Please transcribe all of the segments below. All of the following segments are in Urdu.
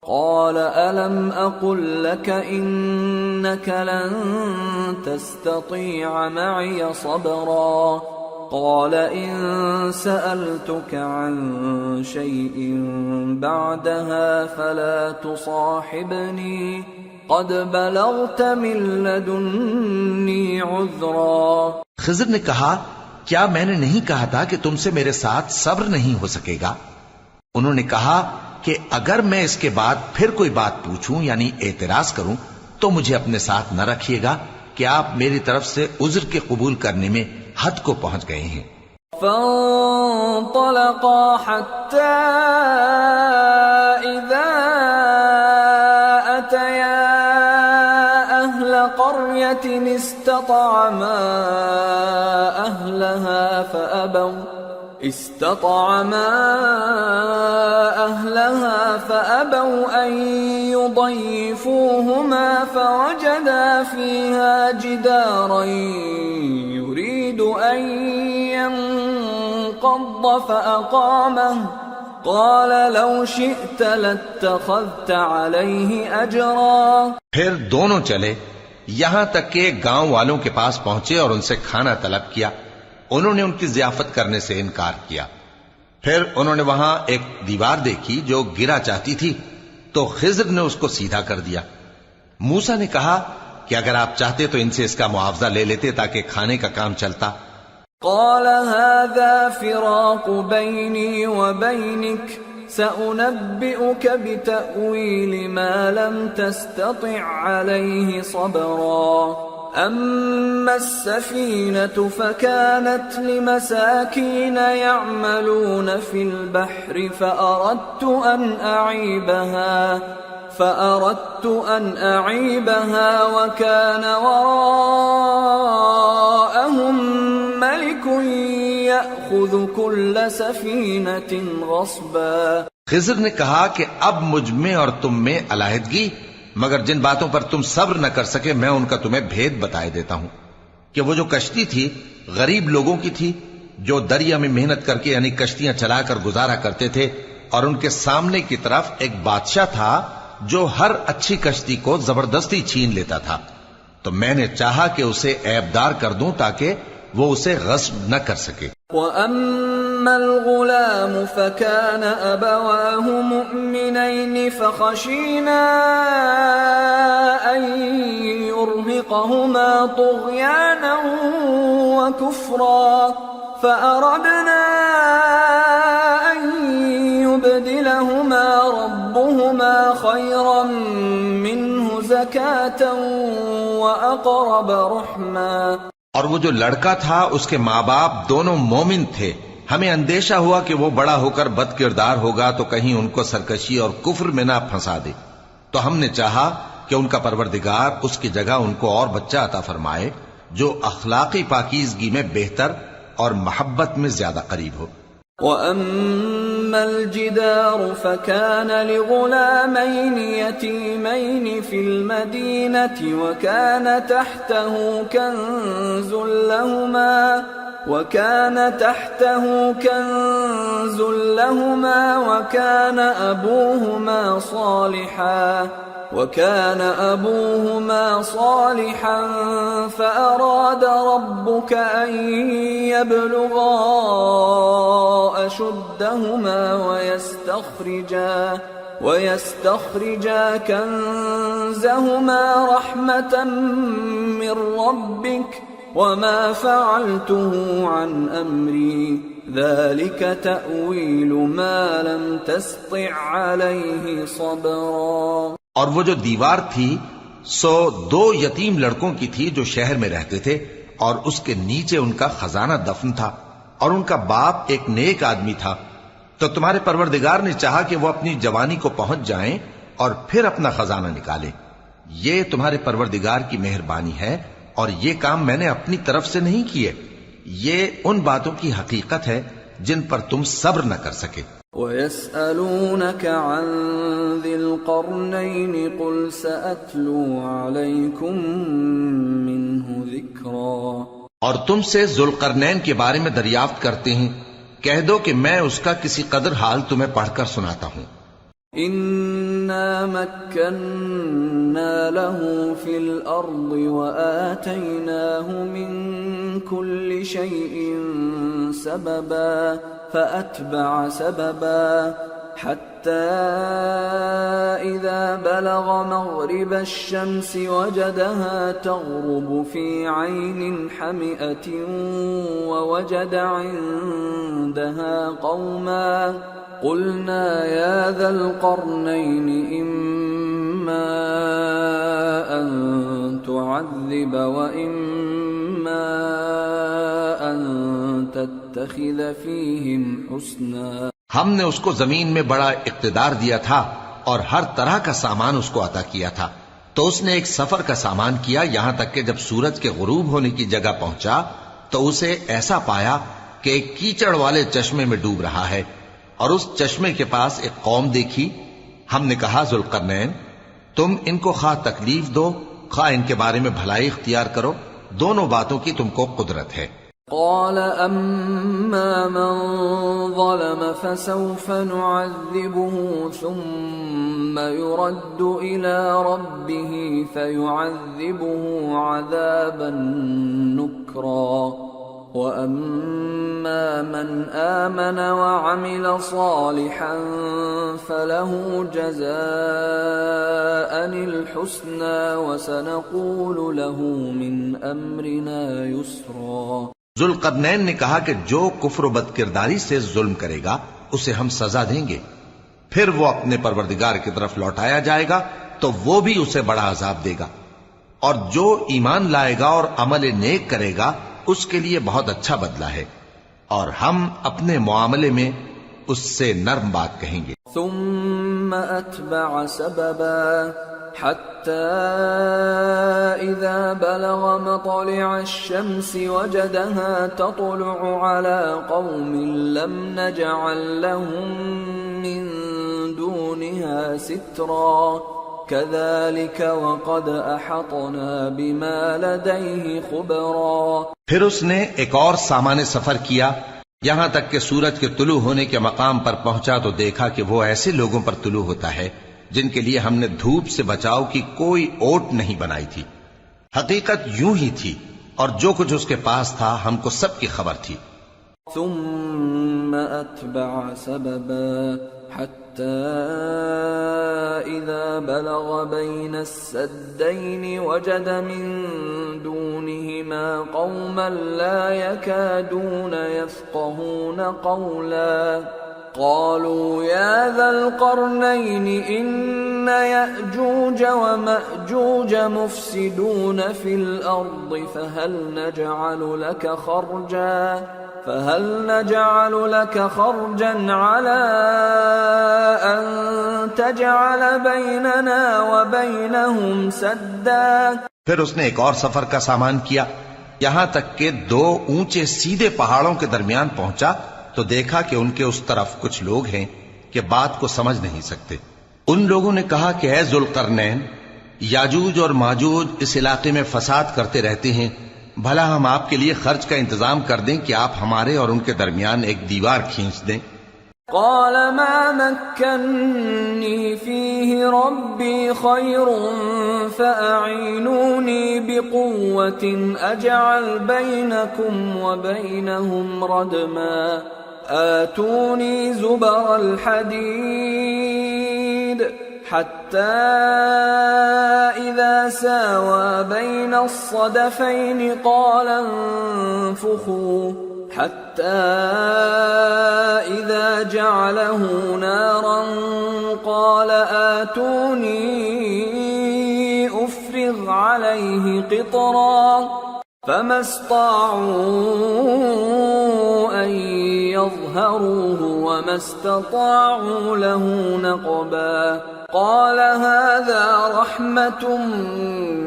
قال ألم أقل لك إنك لن تستطيع معي صبرا قال إن سألتك عن شيء بعدها فلا تصاحبني قد بلغت من لدني عذرا. خضر نے کہا کیا میں نے نہیں کہا تھا کہ تم سے میرے ساتھ صبر نہیں ہو سکے گا؟ انہوں نے کہا کہ اگر میں اس کے بعد پھر کوئی بات پوچھوں یعنی اعتراض کروں تو مجھے اپنے ساتھ نہ رکھیے گا کہ آپ میری طرف سے عذر کے قبول کرنے میں حد کو پہنچ گئے ہیں. فانطلقا حتى إذا أتيا أهل قرية استطعما أهلها فأبوا أن يضيفوهما فوجدا فيها جدارا يريد أن ينقض فأقامه قال لو شئت لاتخذت عليه أجرا. پھر دونوں چلے یہاں تک کہ گاؤں والوں کے پاس پہنچے اور ان سے کھانا طلب کیا. انہوں نے ان کی ضیافت کرنے سے انکار کیا. پھر انہوں نے وہاں ایک دیوار دیکھی جو گرا چاہتی تھی تو خضر نے اس کو سیدھا کر دیا. موسیٰ نے کہا کہ اگر آپ چاہتے تو ان سے اس کا معاوضہ لے لیتے تاکہ کھانے کا کام چلتا. قال هذا فراق بيني وبينك سأنبئك بتأويل ما لم تستطع عليه صبرا. أما السفينة فكانت لمساكين يعملون في البحر فأردت أن أعيبها وكان وراءهم ملك يأخذ كل سفينة غصبا. خضر نے کہا کہ اب مجھ میں اور تم میں علیحدگی، مگر جن باتوں پر تم صبر نہ کر سکے میں ان کا تمہیں بھید بتائے دیتا ہوں کہ وہ جو کشتی تھی غریب لوگوں کی تھی جو دریا میں محنت کر کے یعنی کشتیاں چلا کر گزارا کرتے تھے، اور ان کے سامنے کی طرف ایک بادشاہ تھا جو ہر اچھی کشتی کو زبردستی چھین لیتا تھا. تو میں نے چاہا کہ اسے عیبدار کر دوں تاکہ وہ اسے غصب نہ کر سکے. وَأَمَّا الْغُلَامُ فَكَانَ أَبَوَاهُ مُؤْمِنَيْنِ فَخَشِينَا أَن يُرْهِقَهُمَا طُغْيَانًا وَكُفْرًا فَأَرَدْنَا أَن يُبْدِلَهُمَا رَبُّهُمَا خَيْرًا مِّنْهُ زَكَاةً وَأَقْرَبَ رُحْمًا. اور وہ جو لڑکا تھا اس کے ماں باپ دونوں مومن تھے. ہمیں اندیشہ ہوا کہ وہ بڑا ہو کر بد کردار ہوگا تو کہیں ان کو سرکشی اور کفر میں نہ پھنسا دے. تو ہم نے چاہا کہ ان کا پروردگار اس کی جگہ ان کو اور بچہ عطا فرمائے جو اخلاقی پاکیزگی میں بہتر اور محبت میں زیادہ قریب ہو. وَأَمَّا الْجِدَارُ فَكَانَ لِغُلَامَيْنِ يَتِيمَيْنِ فِي الْمَدِينَةِ وَكَانَ تَحْتَهُ كَنْزٌ لَهُمَا وَكَانَ أَبُوهُمَا صَالِحًا فَأَرَادَ رَبُّكَ أَن يَبْلُغَا أَشُدَّهُمَا وَيَسْتَخْرِجَا كَنزَهُمَا رَحْمَةً مِّن رَّبِّكَ وَمَا فَعَلْتُهُ عَنْ أَمْرِي ذَلِكَ تَأْوِيلُ مَا لَمْ تَسْطِع عَلَيْهِ صَبْرًا. اور وہ جو دیوار تھی سو 2 یتیم لڑکوں کی تھی جو شہر میں رہتے تھے اور اس کے نیچے ان کا خزانہ دفن تھا اور ان کا باپ ایک نیک آدمی تھا. تو تمہارے پروردگار نے چاہا کہ وہ اپنی جوانی کو پہنچ جائیں اور پھر اپنا خزانہ نکالیں. یہ تمہارے پروردگار کی مہربانی ہے اور یہ کام میں نے اپنی طرف سے نہیں کیے. یہ ان باتوں کی حقیقت ہے جن پر تم صبر نہ کر سکے. وَيَسْأَلُونَكَ عَنْ ذِي الْقَرْنَيْنِ قُلْ سَأَتْلُو عَلَيْكُمْ مِنْهُ ذِكْرًا. اور تم سے ذوالقرنین کے بارے میں دریافت کرتے ہیں، کہہ دو کہ میں اس کا کسی قدر حال تمہیں پڑھ کر سناتا ہوں. إِنَّ إنا مكنا له في الأرض وآتيناه من كل شيء سببا فأتبع سببا حتى إذا بلغ مغرب الشمس وجدها تغرب في عين حمئة ووجد عندها قوما قلنا يا ذا القرنين إما أن تعذب وإما أن تتخذ فيهم حسنا. ہم نے اس کو زمین میں بڑا اقتدار دیا تھا اور ہر طرح کا سامان اس کو عطا کیا تھا، تو اس نے ایک سفر کا سامان کیا یہاں تک کہ جب سورج کے غروب ہونے کی جگہ پہنچا تو اسے ایسا پایا کہ ایک کیچڑ والے چشمے میں ڈوب رہا ہے، اور اس چشمے کے پاس ایک قوم دیکھی. ہم نے کہا ذوالقرنین تم ان کو خواہ تکلیف دو خواہ ان کے بارے میں بھلائی اختیار کرو، دونوں باتوں کی تم کو قدرت ہے. قال أما من ظلم فسوف نعذبه ثم يرد إلى ربه فيعذبه عذابا نكرا وأما من آمن وعمل صالحا فله جزاء الحسنى وسنقول له من أمرنا يسرا. ذوالقرنین نے کہا کہ جو کفر و بد کرداری سے ظلم کرے گا اسے ہم سزا دیں گے، پھر وہ اپنے پروردگار کی طرف لوٹایا جائے گا تو وہ بھی اسے بڑا عذاب دے گا، اور جو ایمان لائے گا اور عمل نیک کرے گا اس کے لیے بہت اچھا بدلہ ہے، اور ہم اپنے معاملے میں اس سے نرم بات کہیں گے. ثم أتبع سببا حتى إذا بلغ مطلع الشمس وجدها تطلع على قوم لم نجعل لهم من دونها سترا كذلك وقد أحطنا بما لديه خبرا. پھر اس نے ایک اور سامان سفر کیا یہاں تک کہ سورج کے طلوع ہونے کے مقام پر پہنچا تو دیکھا کہ وہ ایسے لوگوں پر طلوع ہوتا ہے جن کے لیے ہم نے دھوپ سے بچاؤ کی کوئی اوٹ نہیں بنائی تھی. حقیقت یوں ہی تھی اور جو کچھ اس کے پاس تھا ہم کو سب کی خبر تھی. ثم أتبع سببا حتى إذا بلغ بين السدين وجد من دونهما قوما لا يكادون يفقهون قولا قالوا يا ذا القرنين إن يأجوج ومأجوج مفسدون في الأرض فهل نجعل لك خرجا على أن تجعل بيننا وبينهم سدا. پھر اس نے ایک اور سفر کا سامان کیا یہاں تک کہ دو اونچے سیدھے پہاڑوں کے درمیان پہنچا تو دیکھا کہ ان کے اس طرف کچھ لوگ ہیں کہ بات کو سمجھ نہیں سکتے. ان لوگوں نے کہا کہ اے ذوالقرنین یاجوج اور ماجوج اس علاقے میں فساد کرتے رہتے ہیں، بھلا ہم آپ کے لیے خرچ کا انتظام کر دیں کہ آپ ہمارے اور ان کے درمیان ایک دیوار کھینچ دیں. قال ما مكنني فيه ربي خير فأعينوني بقوة أجعل بينكم وبينهم ردما آتوني زبر الحديد حتى إذا ساوى بين الصدفين قال انفخوا حتى إذا جعله نارا قال آتوني أفرغ عليه قطرا فما استطاعوا أن يظهروه وما استطاعوا له نقبا. قال هذا رحمة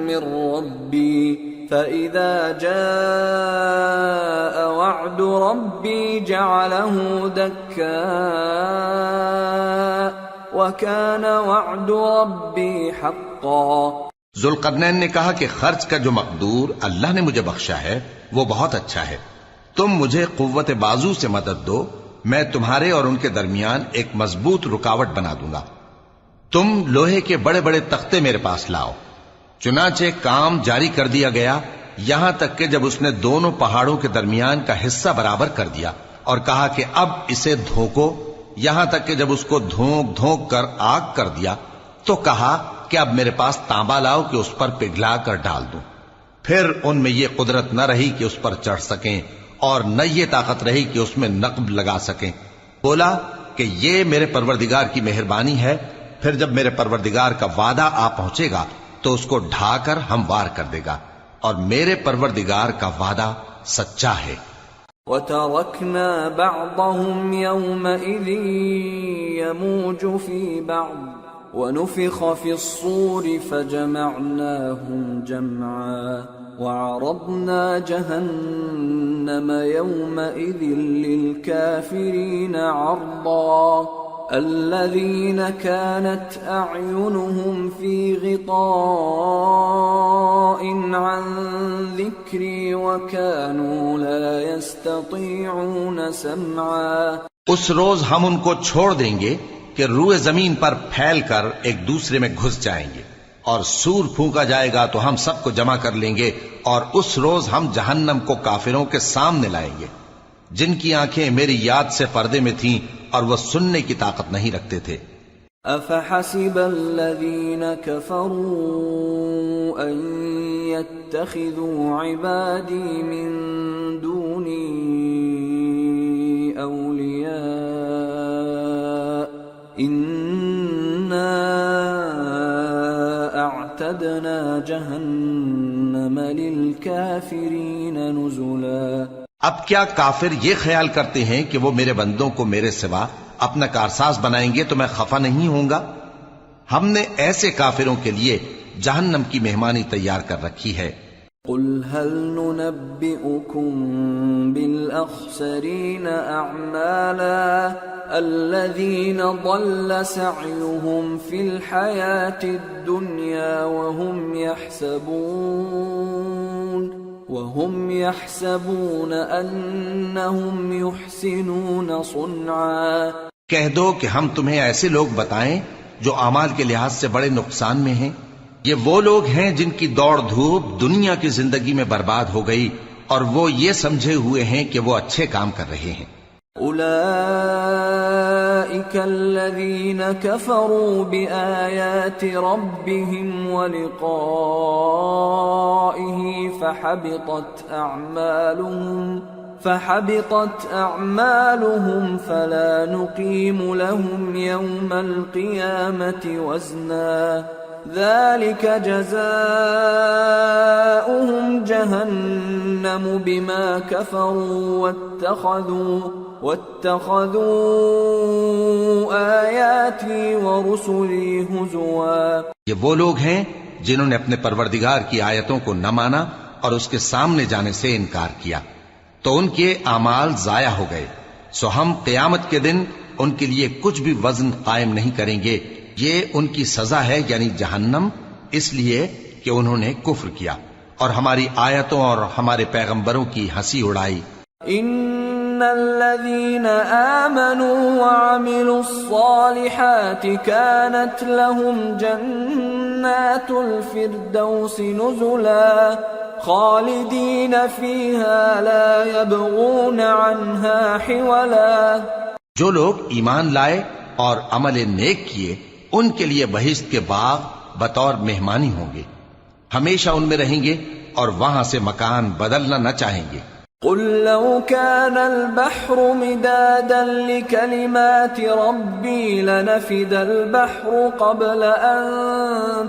من ربي فإذا جاء وعد ربي جعله دكا وكان وعد ربي حقا. ذوالقرنین نے کہا کہ خرچ کا جو مقدور اللہ نے مجھے بخشا ہے وہ بہت اچھا ہے، تم مجھے قوت بازو سے مدد دو، میں تمہارے اور ان کے درمیان ایک مضبوط رکاوٹ بنا دوں گا. تم لوہے کے بڑے بڑے تختے میرے پاس لاؤ۔ چنانچہ کام جاری کر دیا گیا، یہاں تک کہ جب اس نے دونوں پہاڑوں کے درمیان کا حصہ برابر کر دیا اور کہا کہ اب اسے دھوکو، یہاں تک کہ جب اس کو دھونک دھونک کر آگ کر دیا تو کہا کہ اب میرے پاس تانبا لاؤ کہ اس پر پگھلا کر ڈال دوں۔ پھر ان میں یہ قدرت نہ رہی کہ اس پر چڑھ سکیں اور نہ یہ طاقت رہی کہ اس میں نقب لگا سکیں۔ بولا کہ یہ میرے پروردگار کی مہربانی ہے، پھر جب میرے پروردگار کا وعدہ آ پہنچے گا تو اس کو ڈھا کر ہموار کر دے گا، اور میرے پروردگار کا وعدہ سچا ہے۔ وَتَرَكْنَا بَعْضَهُمْ يَوْمَئِذٍ يَمُوجُ فِي بَعْضٍ وَنُفِخَ فِي الصُّورِ فَجَمَعْنَاهُمْ جَمْعًا وَعَرَضْنَا جَهَنَّمَ يَوْمَئِذٍ لِلْكَافِرِينَ عَرْضًا الذين كانت أعينهم في غطاء عن ذكري وكانوا لا يستطيعون سمعا۔ اس روز ہم ان کو چھوڑ دیں گے کہ روئے زمین پر پھیل کر ایک دوسرے میں گھس جائیں گے، اور سور پھونکا جائے گا تو ہم سب کو جمع کر لیں گے، اور اس روز ہم جہنم کو کافروں کے سامنے لائیں گے جن کی آنکھیں میری یاد سے پردے میں تھیں اور وہ سننے کی طاقت نہیں رکھتے تھے۔ أَفَحَسِبَ الَّذِينَ كَفَرُوا أَن يَتَّخِذُوا عِبَادِي مِن دُونِي أَوْلِيَاءَ إِنَّا أَعْتَدْنَا جَهَنَّمَ لِلْكَافِرِينَ نُزُلًا۔ اب کیا کافر یہ خیال کرتے ہیں کہ وہ میرے بندوں کو میرے سوا اپنا کارساز بنائیں گے تو میں خفا نہیں ہوں گا؟ ہم نے ایسے کافروں کے لیے جہنم کی مہمانی تیار کر رکھی ہے۔ قُلْ هَلْ نُنَبِّئُكُمْ بِالْأَخْسَرِينَ أَعْمَالًا الَّذِينَ ضَلَّ سَعْيُهُمْ فِي الْحَيَاةِ الدُّنْيَا وَهُمْ يَحْسَبُونَ أَنَّهُمْ يُحْسِنُونَ صُنْعًا۔ کہہ دو کہ ہم تمہیں ایسے لوگ بتائیں جو اعمال کے لحاظ سے بڑے نقصان میں ہیں؟ یہ وہ لوگ ہیں جن کی دوڑ دھوپ دنیا کی زندگی میں برباد ہو گئی اور وہ یہ سمجھے ہوئے ہیں کہ وہ اچھے کام کر رہے ہیں۔ أولئك الذين كفروا بآيات ربهم ولقائه فحبطت أعمالهم فلا نقيم لهم يوم القيامة وزنا ذلك جزاؤهم جهنم بما كفروا واتخذوا آياتي ورسلي هزوا۔ یہ وہ لوگ ہیں جنہوں نے اپنے پروردگار کی آیتوں کو نہ مانا اور اس کے سامنے جانے سے انکار کیا تو ان کے اعمال ضائع ہو گئے، سو ہم قیامت کے دن ان کے لیے کچھ بھی وزن قائم نہیں کریں گے۔ یہ ان کی سزا ہے یعنی جہنم، اس لیے کہ انہوں نے کفر کیا اور ہماری آیتوں اور ہمارے پیغمبروں کی ہنسی اڑائی۔ ان الذين آمنوا وعملوا الصالحات كانت لهم جنات الفردوس نزلا خالدين فيها لا يبغون عنها حولا۔ جو لوگ ایمان لائے اور عمل نیک کیے ان کے لیے بہشت کے باغ بطور مہمانی ہوں گے، ہمیشہ ان میں رہیں گے اور وہاں سے مکان بدلنا نہ چاہیں گے۔ قل لو كان البحر مدادا لكلمات ربي لنفد البحر قبل أن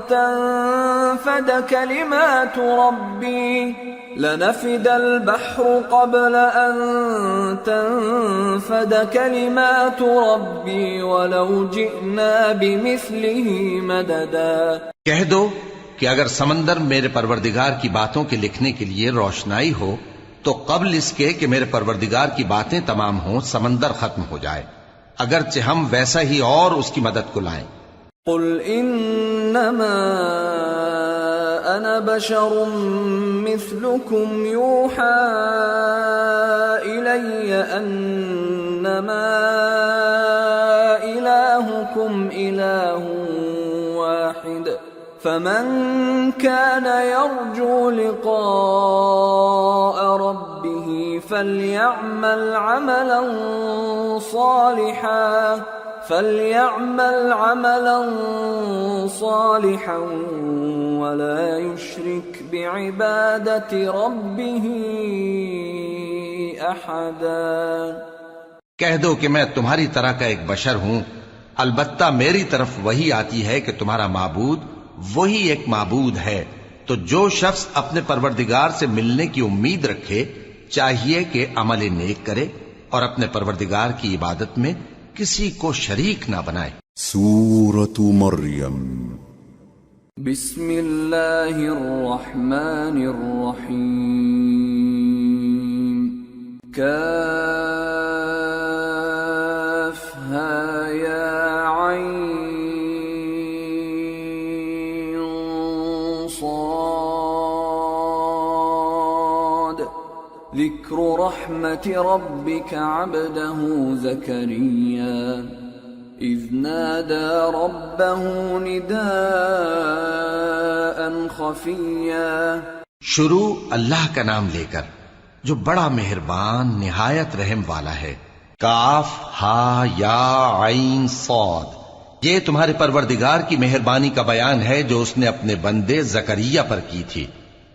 تنفد كلمات ربي ولو جئنا بمثله مددا۔ کہہ دو کہ اگر سمندر میرے پروردگار کی باتوں کے لکھنے کے لیے روشنائی ہو تو قبل اس کے کہ میرے پروردگار کی باتیں تمام ہوں سمندر ختم ہو جائے، اگرچہ ہم ویسا ہی اور اس کی مدد کو لائیں۔ قل انما انا بشر مثلكم يوحى الي انما الهكم اله واحد فمن كان يرجو لقاء ربه فليعمل عملا صالحا ولا يشرك بعبادة ربه أحدا۔ کہہ دو کہ میں تمہاری طرح کا ایک بشر ہوں، البتہ میری طرف وہی آتی ہے کہ تمہارا معبود وہی ایک معبود ہے، تو جو شخص اپنے پروردگار سے ملنے کی امید رکھے چاہیے کہ عمل نیک کرے اور اپنے پروردگار کی عبادت میں کسی کو شریک نہ بنائے۔ سورة مریم۔ بسم اللہ الرحمن الرحیم۔ کافہا یا عین صاد۔ ذکر رحمت ربک عبدہ زکریا اذ نادى ربه نداء خفيا۔ شروع اللہ کا نام لے کر جو بڑا مہربان نہایت رحم والا ہے۔ کاف ہا یا عین صاد، یہ تمہارے پروردگار کی مہربانی کا بیان ہے جو اس نے اپنے بندے زکریا پر کی تھی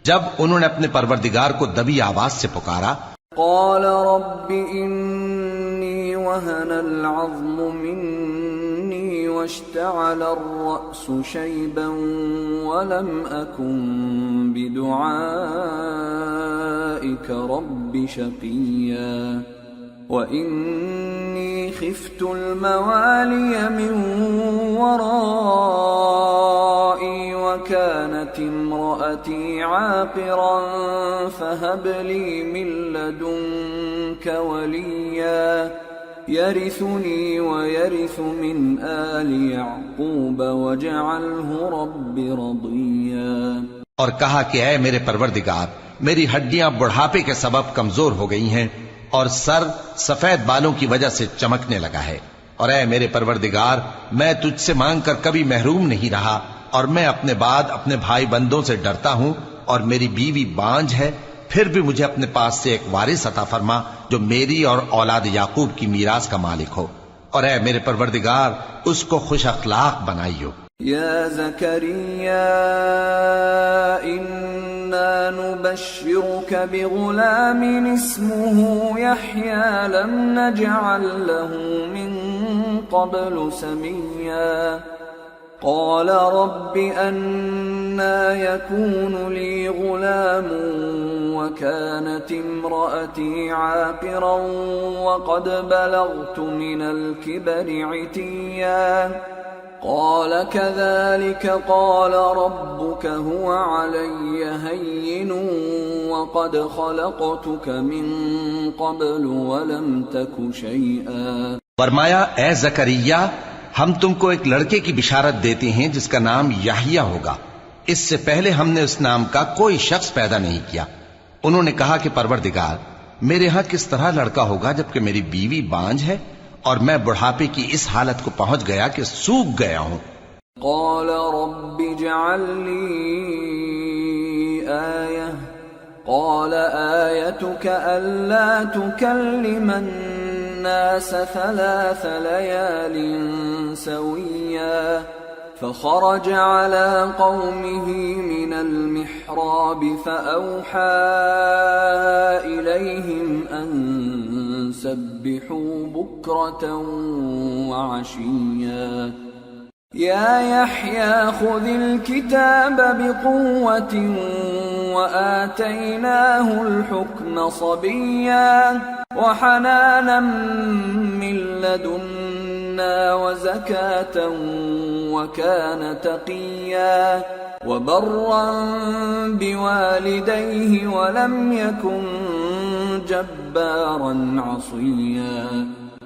جب انہوں نے اپنے پروردگار کو دبی آواز سے پکارا۔ قال رب انی وهن العظم مني واشتعل الرأس شيبا ولم أكن بدعائك رب شقيا وإني خفت الموالي من ورائي وكانت امرأتي عاقرا فهب لي من لدنك وليا يرثني ويرث من آل يعقوب واجعله رب رضيا۔ اور کہا کہ اے میرے پروردگار، میری ہڈیاں بڑھاپے کے سبب کمزور ہو گئی ہیں اور سر سفید بالوں کی وجہ سے چمکنے لگا ہے، اور اے میرے پروردگار، میں تجھ سے مانگ کر کبھی محروم نہیں رہا، اور میں اپنے بعد اپنے بھائی بندوں سے ڈرتا ہوں، اور میری بیوی بانج ہے، پھر بھی مجھے اپنے پاس سے ایک وارث عطا فرما جو میری اور اولاد یعقوب کی میراث کا مالک ہو، اور اے میرے پروردگار اس کو خوش اخلاق بنائیو۔ یا زکریا انا نبشرک بغلام اسمه یحیی لم نجعل له من قبل سمیا۔ قال رب أنا يكون لي غلام وكانت امرأتي عاقرا وقد بلغت من الكبر عتيا قال كذلك قال ربك هو علي هين وقد خلقتك من قبل ولم تك شيئا۔ فرمایا اے زکریا، ہم تم کو ایک لڑکے کی بشارت دیتے ہیں جس کا نام یحییٰ ہوگا، اس سے پہلے ہم نے اس نام کا کوئی شخص پیدا نہیں کیا۔ انہوں نے کہا کہ پروردگار، میرے ہاں کس طرح لڑکا ہوگا جبکہ میری بیوی بانج ہے اور میں بڑھاپے کی اس حالت کو پہنچ گیا کہ سوکھ گیا ہوں۔ قال رب اجعل لي آية قال آيتك ألا تكلم الناس 3 ليال سويا فخرج على قومه من المحراب فأوحى إليهم أن سبحوا بكرة وعشيا يا يحيى خذ الكتاب بقوة وآتيناه الحكم صبيا وحنانا من لدنا وزكاة وكان تقيا وبرا بوالديه ولم يكن جبارا عصيا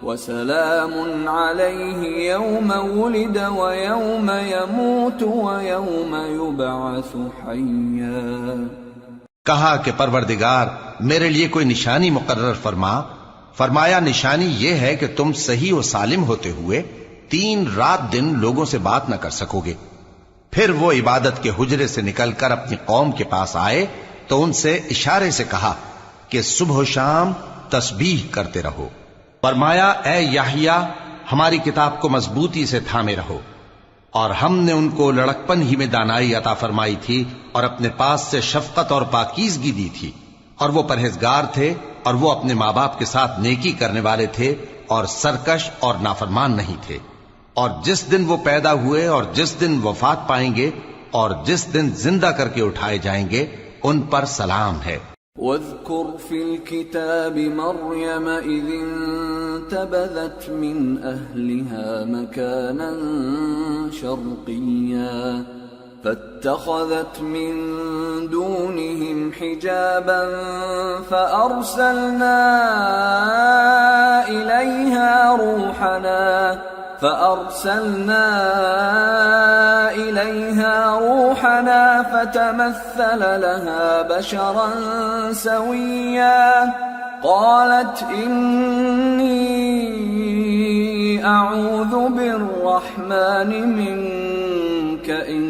وسلام عليه يوم ولد ويوم يموت ويوم يبعث حيا۔ کہا کہ پروردگار میرے لیے کوئی نشانی مقرر فرما۔ فرمایا نشانی یہ ہے کہ تم صحیح و سالم ہوتے ہوئے 3 رات دن لوگوں سے بات نہ کر سکو گے، پھر وہ عبادت کے حجرے سے نکل کر اپنی قوم کے پاس آئے تو ان سے اشارے سے کہا کہ صبح و شام تسبیح کرتے رہو۔ فرمایا اے یحییٰ ہماری کتاب کو مضبوطی سے تھامے رہو، اور ہم نے ان کو لڑکپن ہی میں دانائی عطا فرمائی تھی اور اپنے پاس سے شفقت اور پاکیزگی دی تھی، اور وہ پرہیزگار تھے اور وہ اپنے ماں باپ کے ساتھ نیکی کرنے والے تھے اور سرکش اور نافرمان نہیں تھے۔ اور جس دن وہ پیدا ہوئے اور جس دن وفات پائیں گے اور جس دن زندہ کر کے اٹھائے جائیں گے ان پر سلام ہے۔ واذكر في الكتاب مريم إذ انتبذت من أهلها مكانا شرقيا فاتخذت من دونهم حجابا فأرسلنا إليها روحنا فتمثل لها بشرا سويا قالت إني أعوذ بالرحمن منك إن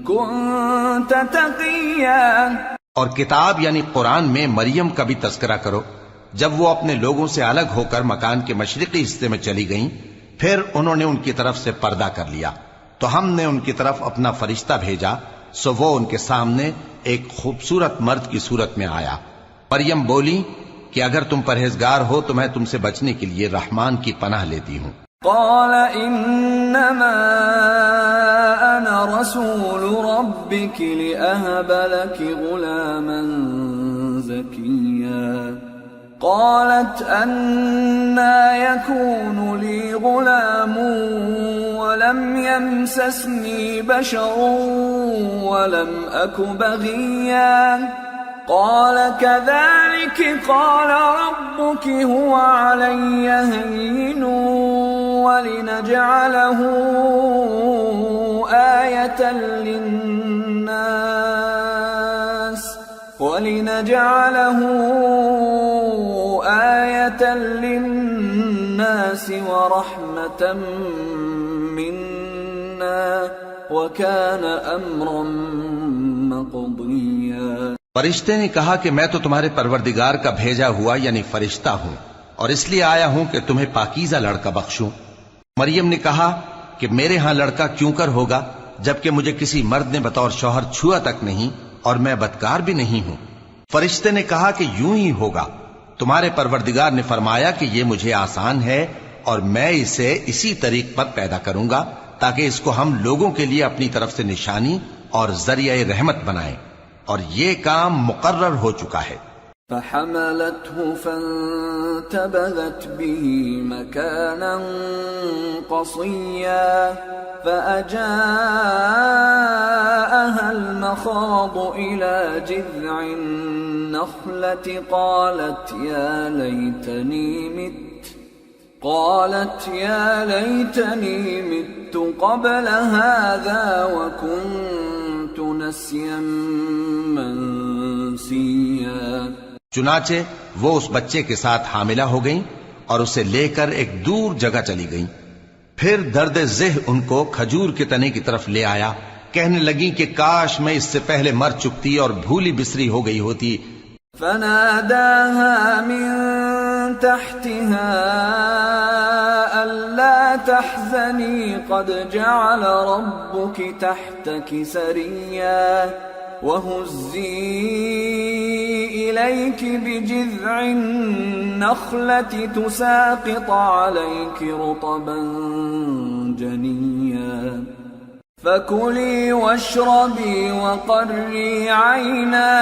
كنت تقيا۔ اور کتاب یعنی قرآن میں مریم کا بھی تذکرہ کرو جب وہ اپنے لوگوں سے الگ ہو کر مکان کے مشرقی حصے میں چلی گئیں، پھر انہوں نے ان کی طرف سے پردہ کر لیا تو ہم نے ان کی طرف اپنا فرشتہ بھیجا، سو وہ ان کے سامنے ایک خوبصورت مرد کی صورت میں آیا۔ مریم بولی کہ اگر تم پرہیزگار ہو تو میں تم سے بچنے کے لیے رحمان کی پناہ لیتی ہوں۔ قال انما انا رسول ربك لأهب لك غلاما زكيا قالت أنى يكون لي غلام ولم يمسسني بشر ولم أك بغيا قال كذلك قال ربك هو علي هين ولنجعله آية للناس ورحمة منا وكان أمرا مقضيا۔ فرشتے نے کہا کہ میں تو تمہارے پروردگار کا بھیجا ہوا یعنی فرشتہ ہوں، اور اس لیے آیا ہوں کہ تمہیں پاکیزہ لڑکا بخشوں۔ مریم نے کہا کہ میرے ہاں لڑکا کیوں کر ہوگا جبکہ مجھے کسی مرد نے بطور شوہر چھوا تک نہیں اور میں بدکار بھی نہیں ہوں۔ فرشتے نے کہا کہ یوں ہی ہوگا، تمہارے پروردگار نے فرمایا کہ یہ مجھے آسان ہے اور میں اسے اسی طریق پر پیدا کروں گا تاکہ اس کو ہم لوگوں کے لیے اپنی طرف سے نشانی اور ذریعہ رحمت بنائیں، اور یہ کام مقرر ہو چکا ہے۔ فحملته فانتبذت به مكانا قصيا فأجاءها المخاض إلى جذع النخلة قالت يا ليتني مت قبل هذا وكنت نسيا منسيا۔ چنانچہ وہ اس بچے کے ساتھ حاملہ ہو گئیں اور اسے لے کر ایک دور جگہ چلی گئیں۔ پھر درد ذہ ان کو کھجور کے تنے کی طرف لے آیا، کہنے لگیں کہ کاش میں اس سے پہلے مر چکتی اور بھولی بسری ہو گئی ہوتی۔ فناداها من تحتها ألا تحزني قد جعل ربك تحتك سريا وهزي إليك بجذع النخلة تساقط عليك رطبا جنيا فكلي واشربي وقري عينا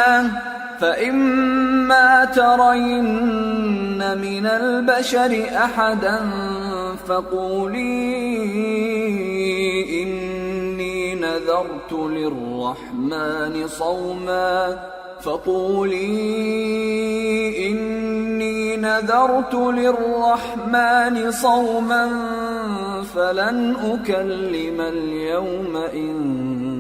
فإما ترين من البشر أحدا فقولي إني نذرت للرحمن صوما فلن أكلم اليوم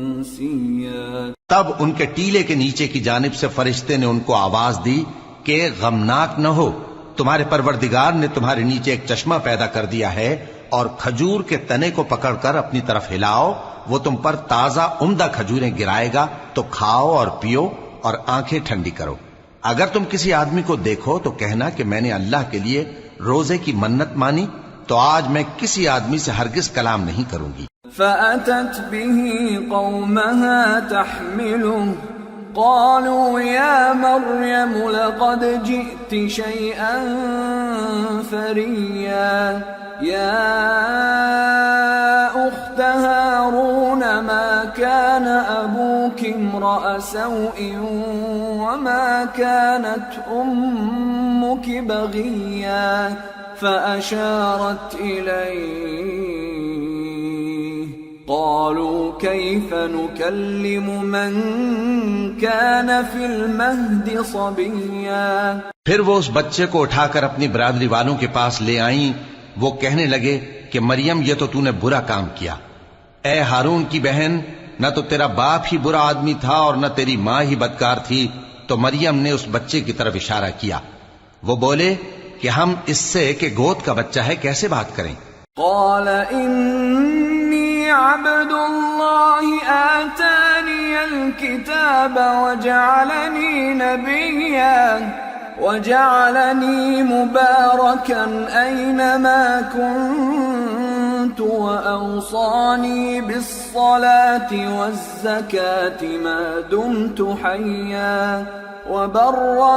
إنسيا۔ تب ان کے ٹیلے کے نیچے کی جانب سے فرشتے نے ان کو آواز دی کہ غمناک نہ ہو، تمہارے پروردگار نے تمہارے نیچے ایک چشمہ پیدا کر دیا ہے اور کھجور کے تنے کو پکڑ کر اپنی طرف ہلاؤ، وہ تم پر تازہ عمدہ کھجوریں گرائے گا، تو کھاؤ اور پیو اور آنکھیں ٹھنڈی کرو۔ اگر تم کسی آدمی کو دیکھو تو کہنا کہ میں نے اللہ کے لیے روزے کی منت مانی، تو آج میں کسی آدمی سے ہرگز کلام نہیں کروں گی۔ فأتت به قومها تحمله قالوا يا مريم لقد جئت شيئا فريا يا أخت هارون ما كان أبوك امرأ سوء وما كانت أمك بغيا فأشارت إليه قالوا كيف نكلم من كان في المهد صبيا۔ پھر وہ اس بچے کو اٹھا کر اپنی برادری والوں کے پاس لے آئیں۔ وہ کہنے لگے کہ مریم یہ تو نے برا کام کیا، اے ہارون کی بہن، نہ تو تیرا باپ ہی برا آدمی تھا اور نہ تیری ماں ہی بدکار تھی۔ تو مریم نے اس بچے کی طرف اشارہ کیا۔ وہ بولے کہ ہم اس سے کہ گود کا بچہ ہے کیسے بات کریں؟ قال إني عبد الله آتاني الكتاب وجعلني نبيا وجعلني مباركا أينما كنت وأوصاني بالصلاة والزكاة ما دمت حيا وبرا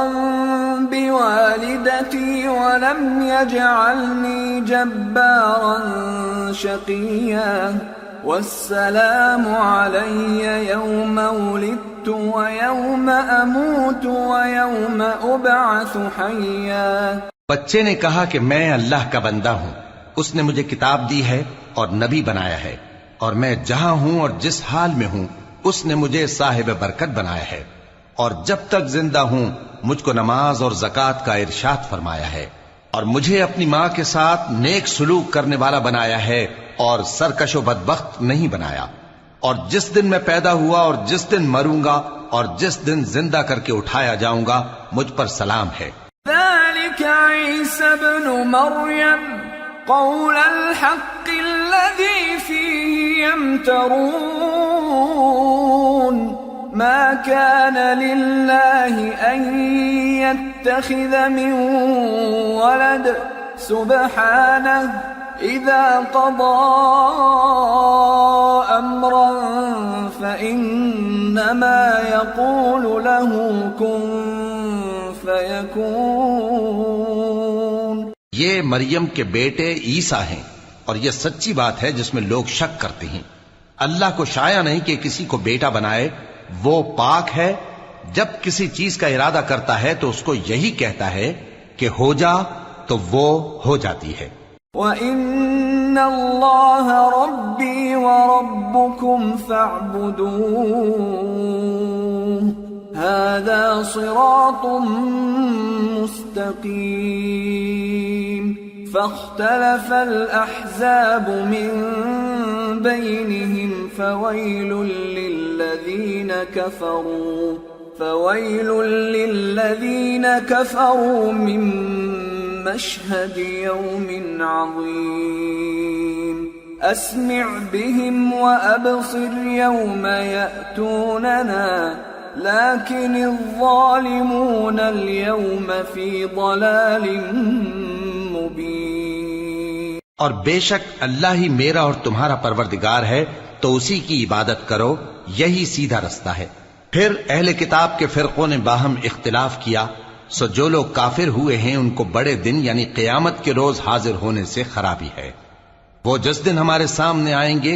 بوالدتي ولم يجعلني جبارا شقيا والسلام علي يوم ولدت ويوم أموت ويوم أبعث حيا۔ بچے نے کہا کہ میں اللہ کا بندہ ہوں، اس نے مجھے کتاب دی ہے اور نبی بنایا ہے، اور میں جہاں ہوں اور جس حال میں ہوں اس نے مجھے صاحب برکت بنایا ہے، اور جب تک زندہ ہوں مجھ کو نماز اور زکوٰۃ کا ارشاد فرمایا ہے، اور مجھے اپنی ماں کے ساتھ نیک سلوک کرنے والا بنایا ہے اور سرکش و بدبخت نہیں بنایا، اور جس دن میں پیدا ہوا اور جس دن مروں گا اور جس دن زندہ کر کے اٹھایا جاؤں گا مجھ پر سلام ہے۔ ذلك عيسى ابن مريم قول الحق الذي فيه يمترون ما كان لله أن يتخذ من ولد سبحانه إذا قضى أمرا فإنما يقول له كن فيكون۔ یہ مریم کے بیٹے عیسیٰ ہیں، اور یہ سچی بات ہے جس میں لوگ شک کرتے ہیں۔ اللہ کو شایع نہیں کہ کسی کو بیٹا بنائے، وہ پاک ہے، جب کسی چیز کا ارادہ کرتا ہے تو اس کو یہی کہتا ہے کہ ہو جا، تو وہ ہو جاتی ہے۔ وَإِنَّ اللَّهَ رَبِّي وَرَبُّكُمْ فَاعْبُدُوهُ هَذَا صِرَاطٌ مُسْتَقِيمٌ۔ فاختلف الأحزاب من بينهم فويل للذين كفروا من مشهد يوم عظيم أسمع بهم وأبصر يوم يأتوننا لكن الظالمون اليوم في ضلال مبين۔ اور بے شک اللہ ہی میرا اور تمہارا پروردگار ہے، تو اسی کی عبادت کرو، یہی سیدھا رستہ ہے۔ پھر اہل کتاب کے فرقوں نے باہم اختلاف کیا، سو جو لوگ کافر ہوئے ہیں ان کو بڑے دن یعنی قیامت کے روز حاضر ہونے سے خرابی ہے۔ وہ جس دن ہمارے سامنے آئیں گے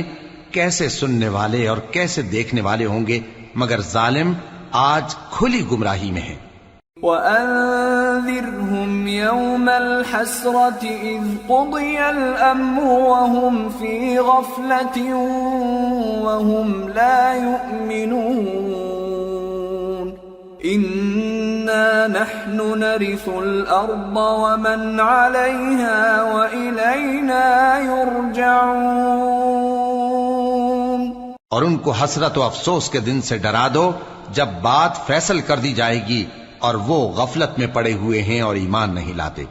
کیسے سننے والے اور کیسے دیکھنے والے ہوں گے، مگر ظالم آج کھلی گمراہی میں ہیں۔ وَأَنذِرْهُمْ يَوْمَ الْحَسْرَةِ إِذْ قُضِيَ الْأَمْرُ وَهُمْ فِي غَفْلَةٍ وَهُمْ لَا يُؤْمِنُونَ إِنَّا نَحْنُ نَرِثُ الْأَرْضَ وَمَنْ عَلَيْهَا وَإِلَيْنَا يُرْجَعُونَ۔ اور ان کو حسرت و افسوس کے دن سے ڈرا دو جب بات فیصل کر دی جائے گی اور وہ غفلت میں پڑے ہوئے ہیں اور ایمان نہیں لاتے۔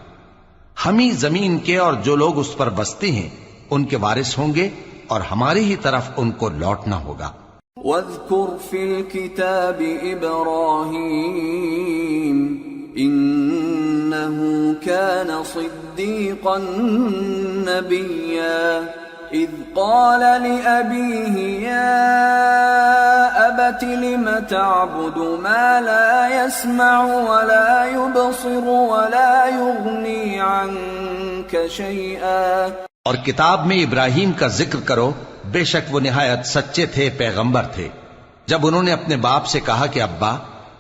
ہم ہی زمین کے اور جو لوگ اس پر بستے ہیں ان کے وارث ہوں گے اور ہماری ہی طرف ان کو لوٹنا ہوگا۔ واذكر في الكتاب إبراهيم إنه كان صديقا نبيا إذ قال لأبيه يا أبت لم تعبد ما لا يسمع ولا يبصر ولا يغني عنك شيئا۔ اور کتاب میں ابراہیم کا ذکر کرو، بے شک وہ نہایت سچے تھے، پیغمبر تھے، جب انہوں نے اپنے باپ سے کہا کہ ابا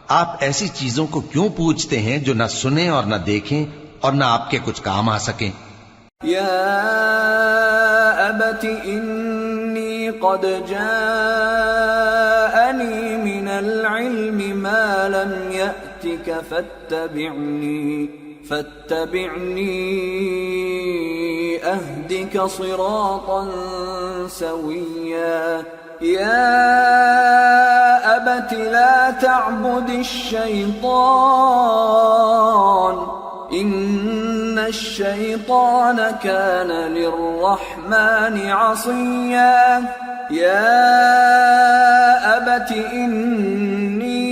آپ ایسی چیزوں کو کیوں پوچھتے ہیں جو نہ سنیں اور نہ دیکھیں اور نہ آپ کے کچھ کام آ سکیں۔ یا ابت انی قد جاءنی من العلم ما لم یأتک فاتبعنی اہدک صراطا سویا۔ یا ابت لا تعبد الشیطان ان الشیطان کان للرحمن عصیا۔ یا ابت انی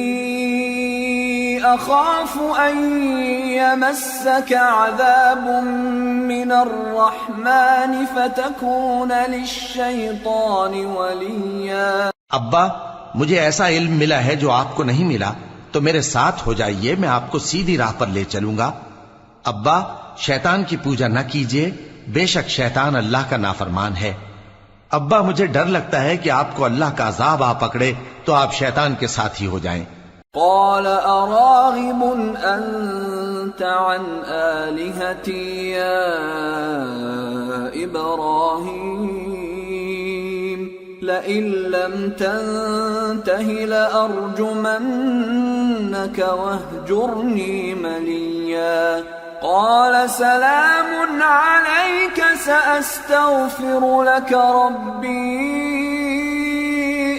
اخاف ان یمسک عذاب من الرحمن فتکون للشیطان ولیا۔ ابا مجھے ایسا علم ملا ہے جو آپ کو نہیں ملا، تو میرے ساتھ ہو جائیے، میں آپ کو سیدھی راہ پر لے چلوں گا۔ ابا شیطان کی پوجا نہ کیجیے، بے شک شیطان اللہ کا نافرمان ہے۔ ابا مجھے ڈر لگتا ہے کہ آپ کو اللہ کا عذاب آ پکڑے تو آپ شیطان کے ساتھی ہو جائیں۔ قال اراغب انت عن آلهتي يا ابراهيم لئن لم تنته لأرجمنك واهجرني مليا۔ قال سلام عليك سأستغفر لك ربي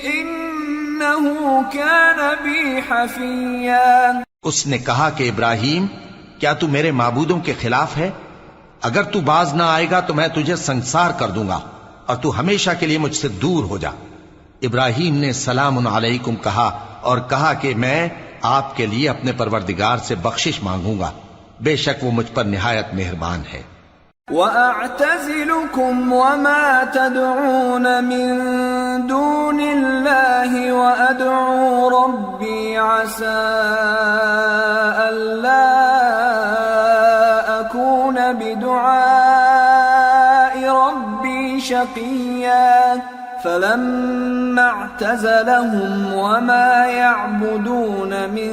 إنه كان بي حفيا۔ اس نے کہا کہ ابراہیم کیا تو میرے معبودوں کے خلاف ہے؟ اگر تو باز نہ آئے گا تو میں تجھے سنسار کر دوں گا اور تو ہمیشہ کے لیے مجھ سے دور ہو جا۔ ابراہیم نے سلام علیکم کہا اور کہا کہ میں آپ کے لیے اپنے پروردگار سے بخشش مانگوں گا، بے شک وہ مجھ پر نہایت مہربان ہے۔ وَأَعْتَزِلُكُمْ وَمَا تَدْعُونَ مِن دُونِ اللَّهِ وَأَدْعُو رَبِّي عَسَىٰ أَلَّا أَكُونَ بِدُعَاءِ رَبِّي شَقِيًّا۔ فَلَمَّا اعْتَزَلَهُمْ وَمَا يَعْبُدُونَ مِن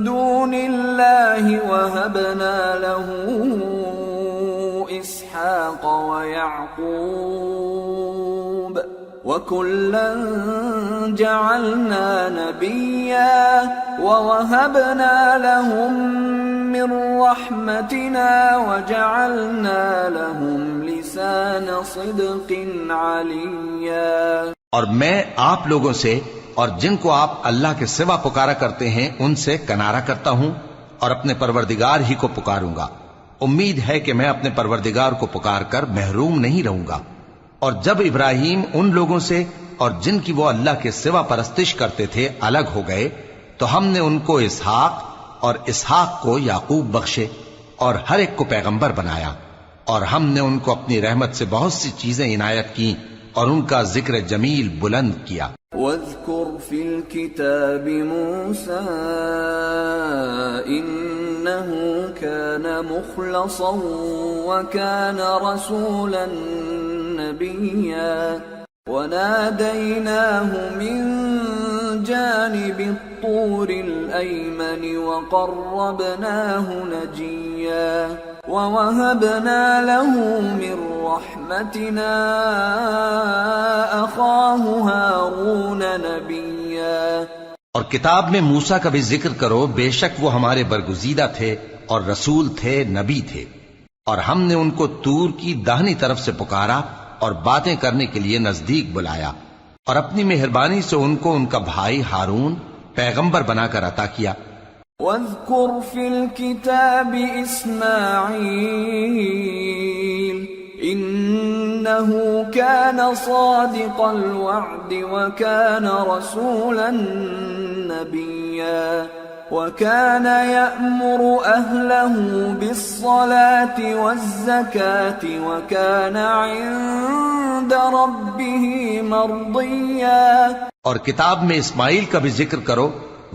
دُونِ اللَّهِ وَهَبْنَا لَهُ اسحاق ويعقوب وكلا جعلنا نبيا ووهبنا لهم من رحمتنا وجعلنا لهم لسان صدق عليا۔ اور میں آپ لوگوں سے اور جن کو آپ اللہ کے سوا پکارا کرتے ہیں ان سے کنارہ کرتا ہوں اور اپنے پروردگار ہی کو پکاروں گا۔ امید ہے کہ میں اپنے پروردگار کو پکار کر محروم نہیں رہوں گا۔ اور جب ابراہیم ان لوگوں سے اور جن کی وہ اللہ کے سوا پرستش کرتے تھے الگ ہو گئے تو ہم نے ان کو اسحاق اور اسحاق کو یعقوب بخشے اور ہر ایک کو پیغمبر بنایا، اور ہم نے ان کو اپنی رحمت سے بہت سی چیزیں عنایت کی اور ان کا ذکر جمیل بلند کیا۔ واذكر في الكتاب موسى إنه كان مخلصا وكان رسولا نبيا وناديناه من جانب الطور الأيمن وقربناه نجيا ووهبنا له من رحمتنا أخاه هارون نبيا۔ اور کتاب میں موسیٰ کا بھی ذکر کرو، بے شک وہ ہمارے برگزیدہ تھے اور رسول تھے، نبی تھے، اور ہم نے ان کو طور کی داہنی طرف سے پکارا اور باتیں کرنے کے لیے نزدیک بلایا، اور اپنی مہربانی سے ان کو ان کا بھائی ہارون پیغمبر بنا کر عطا کیا۔ واذكر في الكتاب إسماعيل إنه كان صادق الوعد وكان رسولا نبيا وكان يأمر أهله بالصلاة والزكاة وكان عند ربه مرضيا. اور کتاب میں اسماعیل کا بھی ذکر کرو،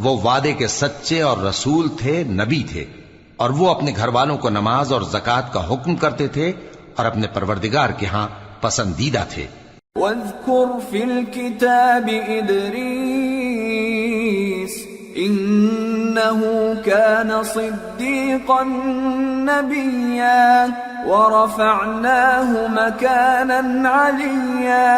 وہ وعدے کے سچے اور رسول تھے، نبی تھے، اور وہ اپنے گھر والوں کو نماز اور زکوٰۃ کا حکم کرتے تھے اور اپنے پروردگار کے ہاں پسندیدہ تھے. واذكر في الكتاب إدريس إنه كان صديقا نبيا ورفعناه مكانا عليا.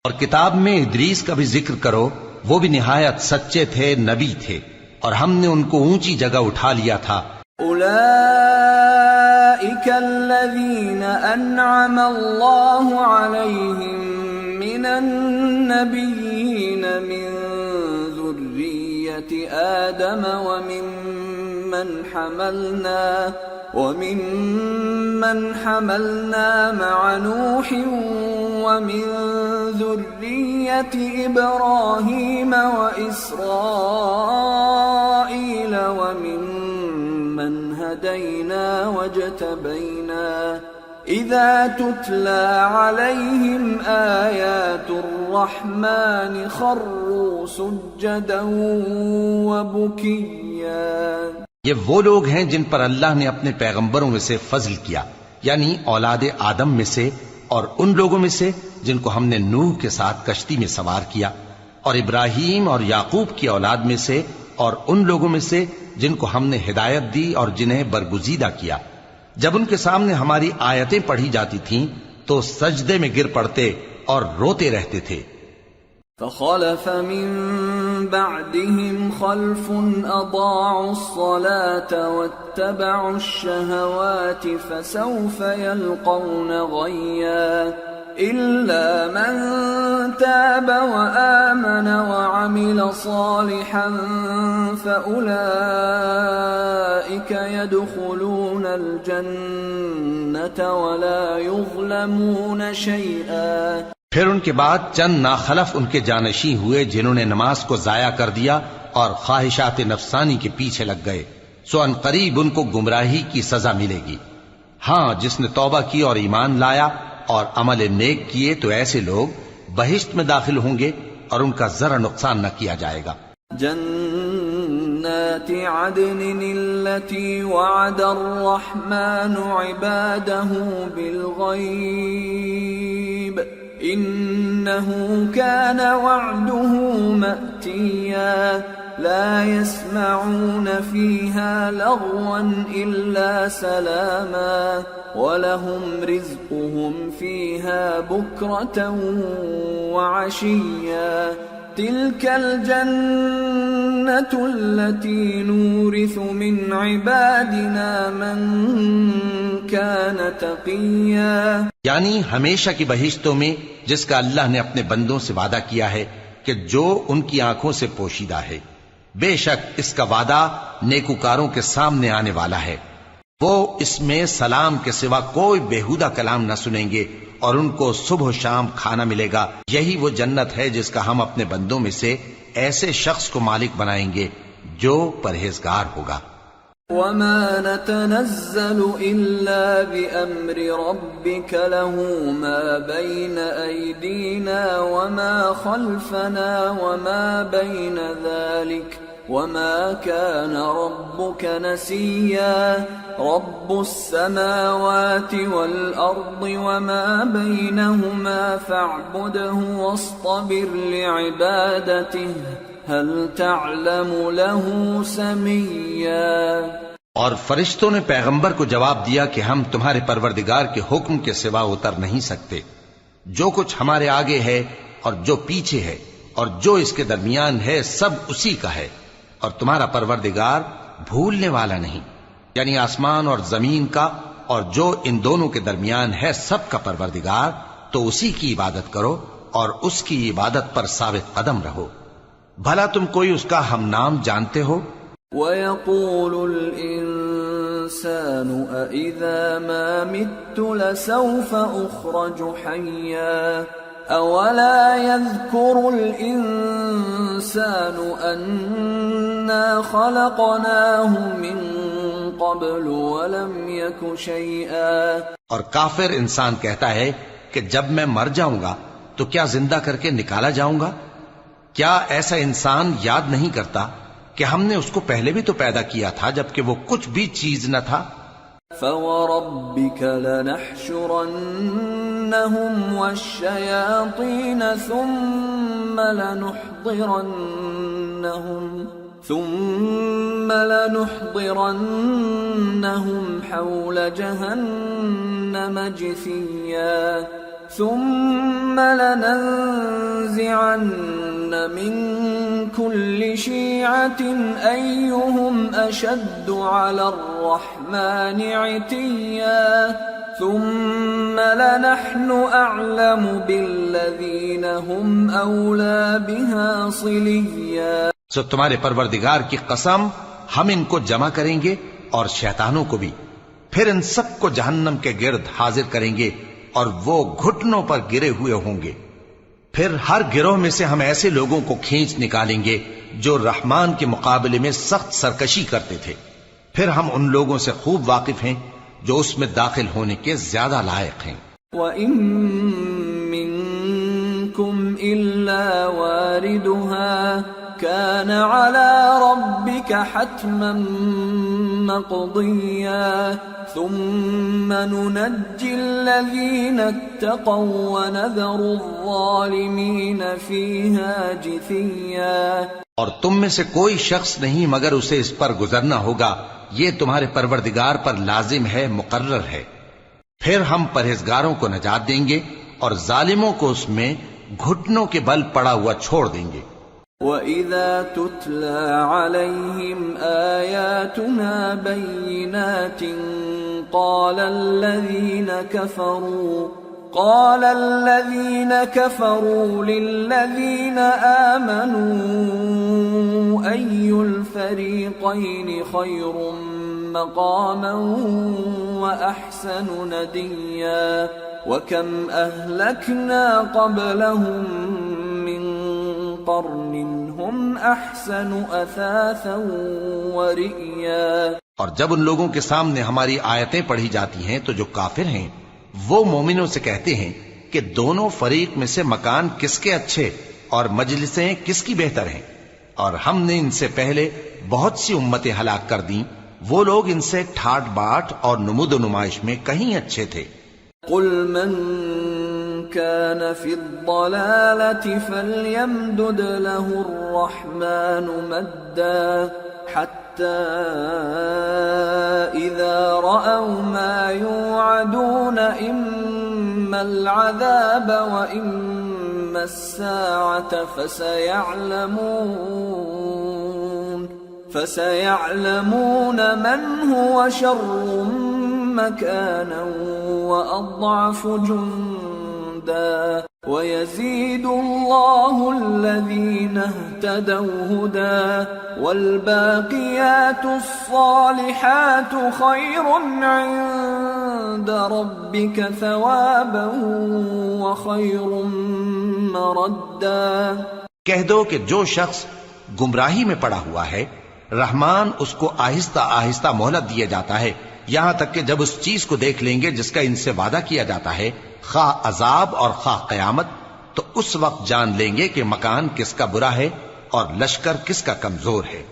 اور کتاب میں ادریس کا بھی ذکر کرو، وہ بھی نہایت سچے تھے، نبی تھے، اور ہم نے ان کو اونچی جگہ اٹھا لیا تھا. أولئك الذين أنعم الله عليهم من النبيين من ذرية آدم ومن حملنا مع نوح ومن ذرية إبراهيم وإسرائيل وممن هدينا واجتبينا إذا تتلى عليهم آيات الرحمن خروا سجدا وبكيا. یہ وہ لوگ ہیں جن پر اللہ نے اپنے پیغمبروں میں سے فضل کیا، یعنی اولاد آدم میں سے، اور ان لوگوں میں سے جن کو ہم نے نوح کے ساتھ کشتی میں سوار کیا، اور ابراہیم اور یعقوب کی اولاد میں سے، اور ان لوگوں میں سے جن کو ہم نے ہدایت دی اور جنہیں برگزیدہ کیا. جب ان کے سامنے ہماری آیتیں پڑھی جاتی تھیں تو سجدے میں گر پڑتے اور روتے رہتے تھے. فخلف من بعدهم خلف أضاعوا الصلاة واتبعوا الشهوات فسوف يلقون غيا إلا من تاب وآمن وعمل صالحا فأولئك يدخلون الجنة ولا يظلمون شيئا. پھر ان کے بعد چند ناخلف ان کے جانشین ہوئے جنہوں نے نماز کو ضائع کر دیا اور خواہشات نفسانی کے پیچھے لگ گئے، سو ان قریب ان کو گمراہی کی سزا ملے گی. ہاں، جس نے توبہ کی اور ایمان لایا اور عمل نیک کیے تو ایسے لوگ بہشت میں داخل ہوں گے اور ان کا ذرا نقصان نہ کیا جائے گا. جنات عدن التي وعد الرحمن عباده بالغيب إنه كان وعده مأتيا لا يسمعون فيها لغوا إلا سلاما ولهم رزقهم فيها بكرة وعشيا تلك الجنة التي نورث من عبادنا من كان تقيا. یعنی ہمیشہ کی بہشتوں میں جس کا اللہ نے اپنے بندوں سے وعدہ کیا ہے کہ جو ان کی آنکھوں سے پوشیدہ ہے، بے شک اس کا وعدہ نیکوکاروں کے سامنے آنے والا ہے. وہ اس میں سلام کے سوا کوئی بےہودہ کلام نہ سنیں گے اور ان کو صبح و شام کھانا ملے گا. یہی وہ جنت ہے جس کا ہم اپنے بندوں میں سے ایسے شخص کو مالک بنائیں گے جو پرہیزگار ہوگا. وما نتنزل إلا بأمر ربك له ما بين أيدينا وما خلفنا وما بين ذلك وما كان ربك نسيا رب السماوات والأرض وما بينهما فاعبده واصطبر لعبادته هل تعلم له سميا. اور فرشتوں نے پیغمبر کو جواب دیا کہ ہم تمہارے پروردگار کے حکم کے سوا اتر نہیں سکتے. جو کچھ ہمارے آگے ہے اور جو پیچھے ہے اور جو اس کے درمیان ہے سب اسی کا ہے، اور تمہارا پروردگار بھولنے والا نہیں. یعنی آسمان اور زمین کا اور جو ان دونوں کے درمیان ہے سب کا پروردگار، تو اسی کی عبادت کرو اور اس کی عبادت پر ثابت قدم رہو. بھلا تم کوئی اس کا ہم نام جانتے ہو؟ وَيَقُولُ الْإِنسَانُ الإنسان أإذا ما مت لسوف أخرج حيا أولا يذكر الإنسان أنا خلقناه من قبل ولم يك شيئا. اور کافر انسان کہتا ہے کہ جب میں مر جاؤں گا تو کیا زندہ کر کے نکالا جاؤں گا؟ کیا ایسا انسان یاد نہیں کرتا کہ ہم نے اس کو پہلے بھی تو پیدا کیا تھا جبکہ وہ کچھ بھی چیز نہ تھا؟ فَوَرَبِّكَ لَنَحْشُرَنَّهُمْ وَالشَّيَاطِينَ ثُمَّ لَنُحْضِرَنَّهُمْ حَوْلَ جَهَنَّمَ جِثِيًّا ثُمَّ لَنَنزِعَنَّ مِنْ كُلِّ شِيعَةٍ أَيُّهُمْ أَشَدُّ عَلَى الرَّحْمَنِ عِتِيًّا ثُمَّ لَنَحْنُ أَعْلَمُ بِالَّذِينَ هُمْ أَوْلَى بِهَا صِلِيًّا. سو تمہارے پروردگار کی قسم ہم ان کو جمع کریں گے اور شیطانوں کو بھی، پھر ان سب کو جہنم کے گرد حاضر کریں گے اور وہ گھٹنوں پر گرے ہوئے ہوں گے. پھر ہر گروہ میں سے ہم ایسے لوگوں کو کھینچ نکالیں گے جو رحمان کے مقابلے میں سخت سرکشی کرتے تھے. پھر ہم ان لوگوں سے خوب واقف ہیں جو اس میں داخل ہونے کے زیادہ لائق ہیں. وَإِن مِّنكُمْ إِلَّا وَارِدُهَا كَانَ عَلَى رَبِّكَ حَتْمًا مَّقْضِيًّا ثُمَّ نُنَجِّي الَّذِينَ اتَّقَوْا وَنَذَرُ الظَّالِمِينَ فِيهَا جِثِيًّا. اور تم میں سے کوئی شخص نہیں مگر اسے اس پر گزرنا ہوگا، یہ تمہارے پروردگار پر لازم ہے، مقرر ہے. پھر ہم پرہیزگاروں کو نجات دیں گے اور ظالموں کو اس میں گھٹنوں کے بل پڑا ہوا چھوڑ دیں گے. وَإِذَا تُتْلَى عَلَيْهِمْ آيَاتُنَا بَيِّنَاتٍ قَالَ الَّذِينَ كَفَرُوا لِلَّذِينَ آمَنُوا أَيُّ الْفَرِيقَيْنِ خَيْرٌ مَّقَامًا وَأَحْسَنُ نَدِيًّا وَكَمْ أَهْلَكْنَا قَبْلَهُم مِّن قَرْنٍ هُمْ أَحْسَنُ أَثَاثًا وَرِئْيًا. اور جب ان لوگوں کے سامنے ہماری آیتیں پڑھی جاتی ہیں تو جو کافر ہیں وہ مومنوں سے کہتے ہیں کہ دونوں فریق میں سے مکان کس کے اچھے اور مجلسیں کس کی بہتر ہیں، اور ہم نے ان سے پہلے بہت سی امتیں ہلاک کر دیں، وہ لوگ ان سے ٹھاٹ باٹ اور نمود و نمائش میں کہیں اچھے تھے. قُلْ مَنْ كَانَ فِي الضَّلَالَةِ فَلْيَمْدُدْ لَهُ الرَّحْمَنُ مَدًّا حَتَّى إِذَا رَأَوْا مَا يُوعَدُونَ إِمَّا الْعَذَابَ وَإِمَّا السَّاعَةَ فَسَيَعْلَمُونَ مَنْ هُوَ شَرٌّ مَكَانًا وَأَضْعَفُ جُنْدًا وَيَزِيدُ اللَّهُ الَّذِينَ اهْتَدَوْا هُدًى وَالْبَاقِيَاتُ الصَّالِحَاتُ خَيْرٌ عِندَ رَبِّكَ ثَوَابًا وَخَيْرٌ مَّرَدًّا. کہہ دو کہ جو شخص گمراہی میں پڑا ہوا ہے رحمان اس کو آہستہ آہستہ مہلت دیا جاتا ہے، یہاں تک کہ جب اس چیز کو دیکھ لیں گے جس کا ان سے وعدہ کیا جاتا ہے، خواہ عذاب اور خواہ قیامت، تو اس وقت جان لیں گے کہ مکان کس کا برا ہے اور لشکر کس کا کمزور ہے.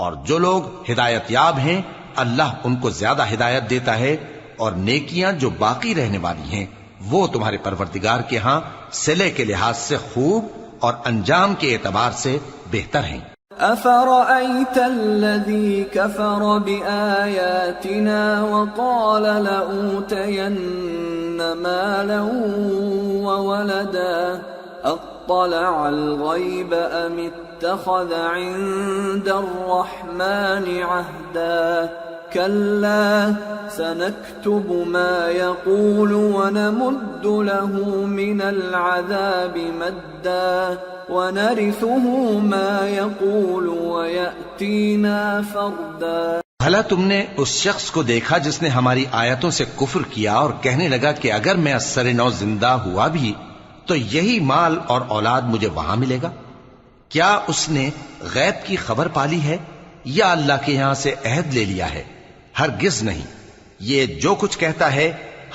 اور جو لوگ ہدایت یاب ہیں اللہ ان کو زیادہ ہدایت دیتا ہے، اور نیکیاں جو باقی رہنے والی ہیں وہ تمہارے پروردگار کے ہاں صلے کے لحاظ سے خوب اور انجام کے اعتبار سے بہتر ہیں. أَفَرَأَيْتَ الَّذِي كَفَرَ بِآيَاتِنَا وَقَالَ لَأُوتَيَنَّ مَالًا وَوَلَدًا أَطَّلَعَ الْغَيْبَ أَمِ اتَّخَذَ عِندَ الرَّحْمَنِ عَهْدًا كَلَّا سَنَكْتُبُ مَا يَقُولُ وَنَمُدُّ لَهُ مِنَ الْعَذَابِ مَدًّا وَنَرِثُهُ مَا يَقُولُ وَيَأْتِينَا فَرْدًا. بھلا تم نے اس شخص کو دیکھا جس نے ہماری آیتوں سے کفر کیا اور کہنے لگا کہ اگر میں اثر نو زندہ ہوا بھی تو یہی مال اور اولاد مجھے وہاں ملے گا؟ کیا اس نے غیب کی خبر پالی ہے یا اللہ کے یہاں سے عہد لے لیا ہے؟ ہرگز نہیں، یہ جو کچھ کہتا ہے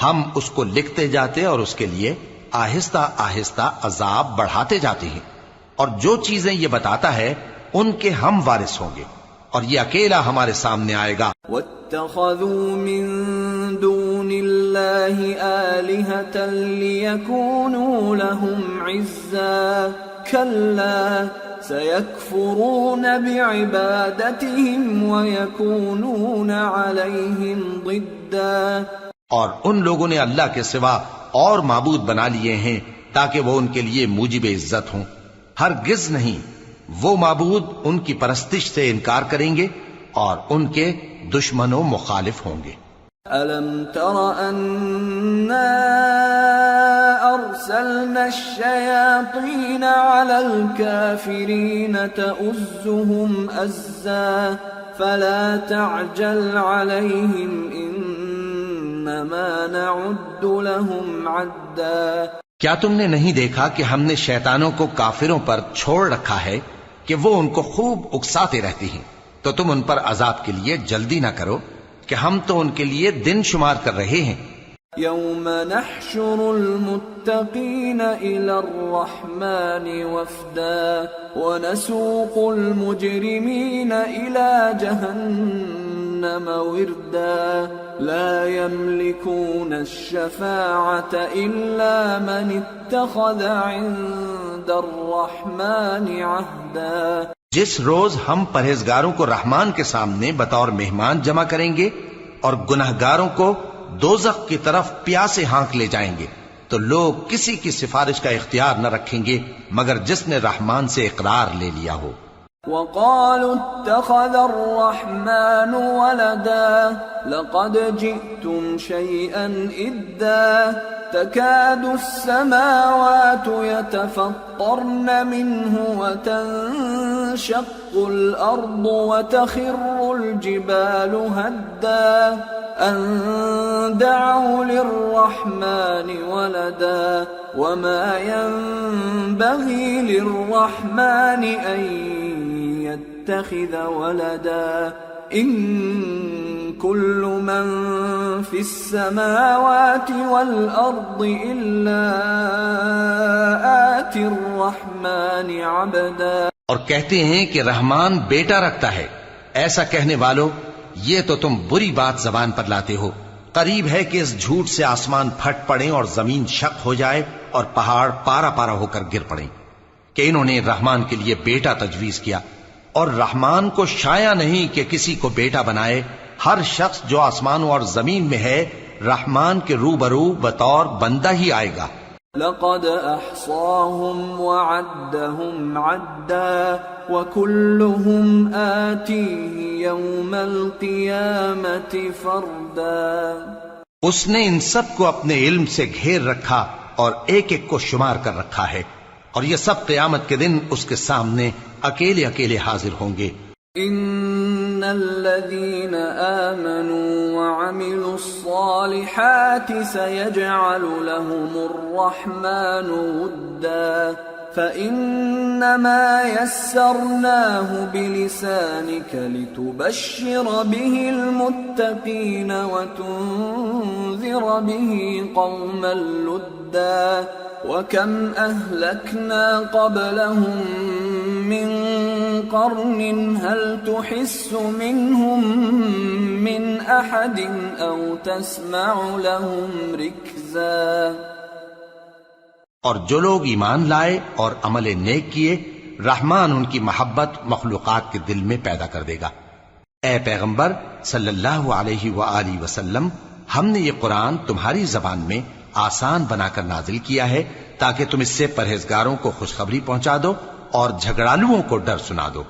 ہم اس کو لکھتے جاتے اور اس کے لیے آہستہ آہستہ عذاب بڑھاتے جاتے ہیں، اور جو چیزیں یہ بتاتا ہے ان کے ہم وارث ہوں گے، اور یہ اکیلا ہمارے سامنے آئے گا۔ واتخذوا من دون الله آلهة ليكونوا لهم عزا كلا سيكفرون بعبادتهم ويكونون عليهم ضدا۔ اور ان لوگوں نے اللہ کے سوا اور معبود بنا لیے ہیں تاکہ وہ ان کے لیے موجب عزت ہوں، ہرگز نہیں، وہ معبود ان کی پرستش سے انکار کریں گے اور ان کے دشمن و مخالف ہوں گے۔ أَلَمْ تَرَ أَنَّا أَرْسَلْنَا الشَّيَاطِينَ عَلَى الْكَافِرِينَ تَؤُزُّهُمْ أَزًّا فَلَا تَعْجَلْ عَلَيْهِمْ إِنَّمَا نَعُدُّ لَهُمْ عَدًّا۔ کیا تم نے نہیں دیکھا کہ ہم نے شیطانوں کو کافروں پر چھوڑ رکھا ہے کہ وہ ان کو خوب اکساتے رہتی ہیں، تو تم ان پر عذاب کے لیے جلدی نہ کرو کہ ہم تو ان کے لیے دن شمار کر رہے ہیں۔ يوم نحشر المتقين إلى الرحمن وفدا ونسوق المجرمين إلى جهنم وردا لا يملكون الشفاعة إلا من اتخذ عند الرحمن عهدا۔ جس روز ہم پرہیزگاروں کو رحمان کے سامنے بطور مہمان جمع کریں گے اور گناہگاروں کو دوزخ کی طرف پیاسے ہانک لے جائیں گے، تو لوگ کسی کی سفارش کا اختیار نہ رکھیں گے مگر جس نے رحمان سے اقرار لے لیا ہو۔ وقالوا اتخذ الرحمن ولدا لقد جئتم شيئا إدا تكاد السماوات يتفطرن منه وتنشق الأرض وتخر الجبال هدا أن دعوا للرحمن ولدا وما ينبغي للرحمن أن يتخذ ولدا إن كل من في السماوات والأرض إلا آتي الرحمن عبدا۔ اور کہتے ہیں کہ رحمان بیٹا رکھتا ہے، ایسا کہنے والوں یہ تو تم بری بات زبان پر لاتے ہو۔ قریب ہے کہ اس جھوٹ سے آسمان پھٹ پڑیں اور زمین شق ہو جائے اور پہاڑ پارا پارا ہو کر گر پڑیں کہ انہوں نے رحمان کے لیے بیٹا تجویز کیا، اور رحمان کو شایع نہیں کہ کسی کو بیٹا بنائے۔ ہر شخص جو آسمانوں اور زمین میں ہے رحمان کے روبرو بطور بندہ ہی آئے گا۔ لقد احصاهم وعدهم عدا وكلهم آتيه يوم القيامة فردا۔ اس نے ان سب کو اپنے علم سے گھیر رکھا اور ایک ایک کو شمار کر رکھا ہے، اور یہ سب قیامت کے دن اس کے سامنے اکیلے اکیلے حاضر ہوں گے۔ ان الذين آمنوا وعملوا الصالحات سيجعل لهم الرحمن ودا فإنما يسرناه بلسانك لتبشر به المتقين وتنذر به قوما لدا وكم أهلكنا قبلهم من قرن هل تحس منهم من أحد أو تسمع لهم ركزا۔ اور جو لوگ ایمان لائے اور عمل نیک کیے رحمان ان کی محبت مخلوقات کے دل میں پیدا کر دے گا۔ اے پیغمبر صلی اللہ علیہ وآلہ وسلم، ہم نے یہ قرآن تمہاری زبان میں آسان بنا کر نازل کیا ہے تاکہ تم اس سے پرہیزگاروں کو خوشخبری پہنچا دو اور جھگڑالوؤں کو ڈر سنا دو،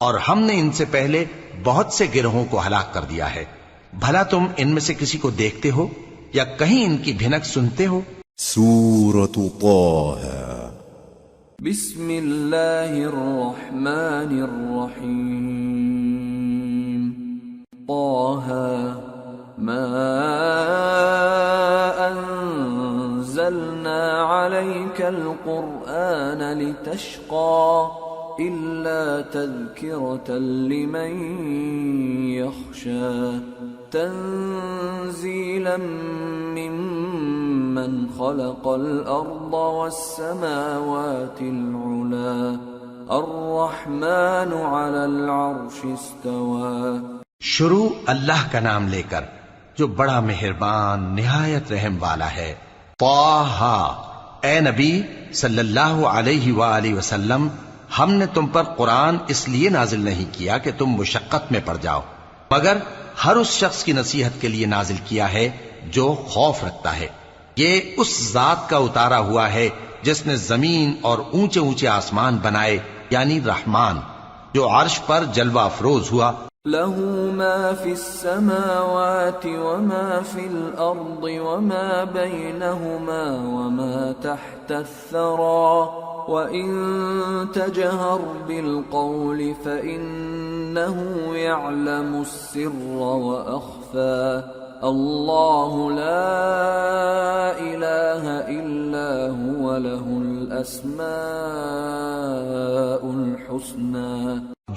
اور ہم نے ان سے پہلے بہت سے گروہوں کو ہلاک کر دیا ہے۔ بھلا تم ان میں سے کسی کو دیکھتے ہو یا کہیں ان کی بھنک سنتے ہو؟ سورة طه بسم اللہ الرحمن الرحیم طه ما أنزلنا عليك القرآن لتشقى إلا تذكرة لمن يخشى تنزيلا ممن خلق الأرض والسماوات العلى الرحمن على العرش استوى. شروع اللہ کا نام لے کر جو بڑا مہربان نہایت رحم والا ہے. طٰہ، اے نبی صلی اللہ علیہ وآلہ وسلم، ہم نے تم پر قرآن اس لیے نازل نہیں کیا کہ تم مشقت میں پڑ جاؤ، مگر ہر اس شخص کی نصیحت کے لیے نازل کیا ہے جو خوف رکھتا ہے. یہ اس ذات کا اتارا ہوا ہے جس نے زمین اور اونچے اونچے آسمان بنائے، یعنی رحمان، جو عرش پر جلوہ افروز ہوا. له ما في السماوات وما في الأرض وما بينهما وما تحت الثرى وإن تجهر بالقول فإنه يعلم السر وأخفى الله لا إله إلا هو له الأسماء الحسنى.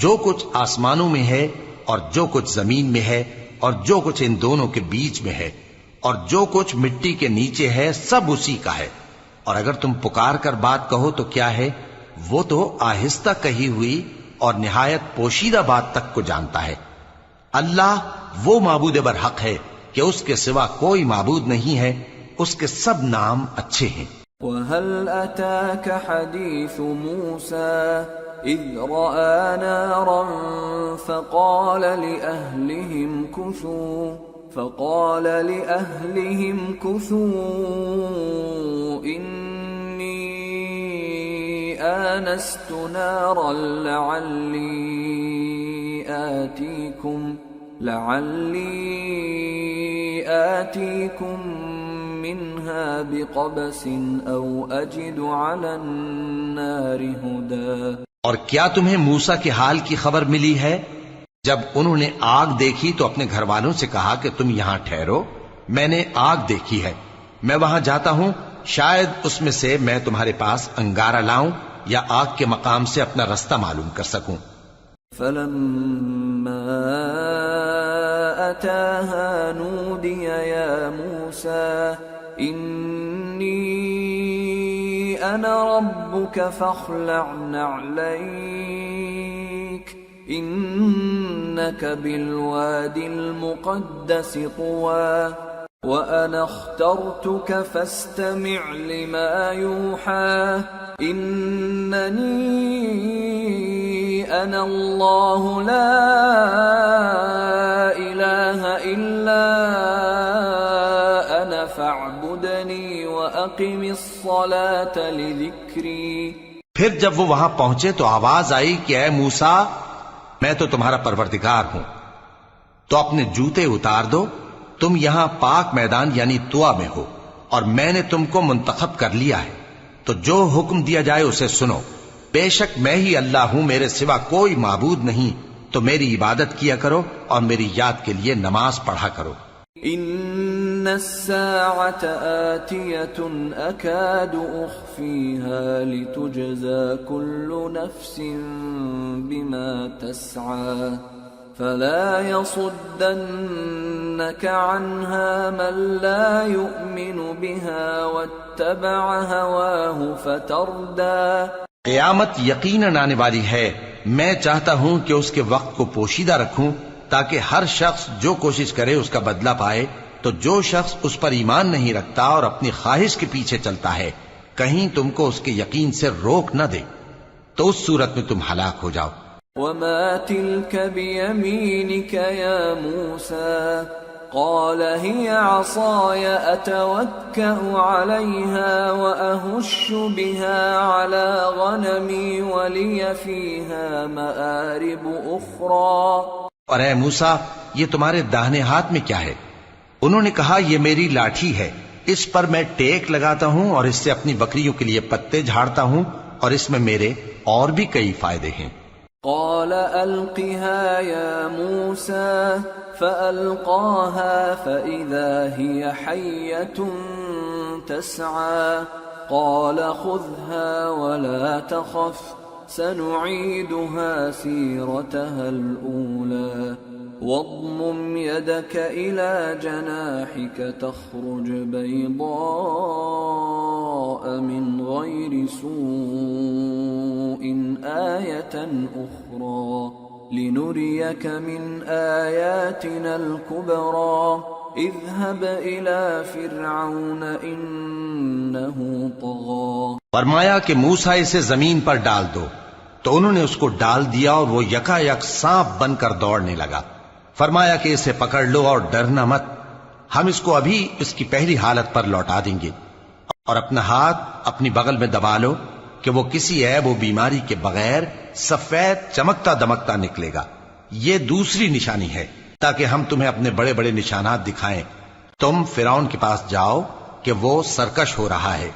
جو کچھ آسمانوں میں ہے اور جو کچھ زمین میں ہے اور جو کچھ ان دونوں کے بیچ میں ہے اور جو کچھ مٹی کے نیچے ہے، سب اسی کا ہے. اور اگر تم پکار کر بات کہو تو کیا ہے، وہ تو آہستہ کہی ہوئی اور نہایت پوشیدہ بات تک کو جانتا ہے. اللہ وہ معبود برحق ہے کہ اس کے سوا کوئی معبود نہیں ہے، اس کے سب نام اچھے ہیں. وَهَلْ أَتَاكَ حَدِيثُ مُوسَى إِذْ رَأَى نَارًا فَقَالَ لِأَهْلِهِمْ كُثُوا إِنِّي آنَسْتُ نَارًا لَعَلِّي آتِيكُمْ منها بقبس او اجد على النار هدى. اور کیا تمہیں موسیٰ کے حال کی خبر ملی ہے؟ جب انہوں نے آگ دیکھی تو اپنے گھر والوں سے کہا کہ تم یہاں ٹھہرو، میں نے آگ دیکھی ہے، میں وہاں جاتا ہوں، شاید اس میں سے میں تمہارے پاس انگارہ لاؤں یا آگ کے مقام سے اپنا رستہ معلوم کر سکوں. فلما أتاها نودي يا موسى إني أنا ربك فاخلع نعليك إنك بالواد المقدس طوى وأنا اخترتك فاستمع لما يوحى إنني أنا الله لا إله إلا أنا فاعبدني وأقم الصلاة لذكري. پھر جب وہ وہاں پہنچے تو آواز آئی کہ اے موسیٰ، میں تو تمہارا پروردگار ہوں، تو اپنے جوتے اتار دو، تم یہاں پاک میدان یعنی طوا میں ہو، اور میں نے تم کو منتخب کر لیا ہے، تو جو حکم دیا جائے اسے سنو. بے شک میں ہی اللہ ہوں، میرے سوا کوئی معبود نہیں، تو میری عبادت کیا کرو اور میری یاد کے لیے نماز پڑھا کرو. ان الساعة آتية اكاد اخفيها لتجزى كل نفس بما تسعى فلا يصدنك عنها من لا يؤمن بها واتبع هواه فتردى. قیامت یقیناً آنے والی ہے، میں چاہتا ہوں کہ اس کے وقت کو پوشیدہ رکھوں تاکہ ہر شخص جو کوشش کرے اس کا بدلہ پائے. تو جو شخص اس پر ایمان نہیں رکھتا اور اپنی خواہش کے پیچھے چلتا ہے، کہیں تم کو اس کے یقین سے روک نہ دے، تو اس صورت میں تم ہلاک ہو جاؤ. وما تلك بيمينك يا موسى قال هي عصاي أتوكأ عليها وأهش بها على غنمي ولي فيها مآرب أخرى. اور اے موسیٰ، یہ تمہارے داہنے ہاتھ میں کیا ہے؟ انہوں نے کہا یہ میری لاٹھی ہے، اس پر میں ٹیک لگاتا ہوں اور اس سے اپنی بکریوں کے لیے پتے جھاڑتا ہوں، اور اس میں میرے اور بھی کئی فائدے ہیں. قال ألقها يا موسى فألقاها فإذا هي حية تسعى قال خذها ولا تخف سنعيدها سيرتها الأولى واضمم يدك إلى جناحك تخرج بيضاء من غير سوء آية أخرى لنريك من آياتنا الكبرى اذهب إلى فرعون إنه طغى. فرمایا کہ موسیٰ اسے زمین پر ڈال دو، تو انہوں نے اس کو ڈال دیا اور وہ یکا یک سانپ بن کر دوڑنے لگا. فرمایا کہ اسے پکڑ لو اور ڈرنا مت، ہم اس کو ابھی اس کی پہلی حالت پر لوٹا دیں گے، اور اپنا ہاتھ اپنی بغل میں دبا لو کہ وہ کسی عیب و بیماری کے بغیر سفید چمکتا دمکتا نکلے گا. یہ دوسری نشانی ہے تاکہ ہم تمہیں اپنے بڑے بڑے نشانات دکھائیں. تم فرعون کے پاس جاؤ کہ وہ سرکش ہو رہا ہے.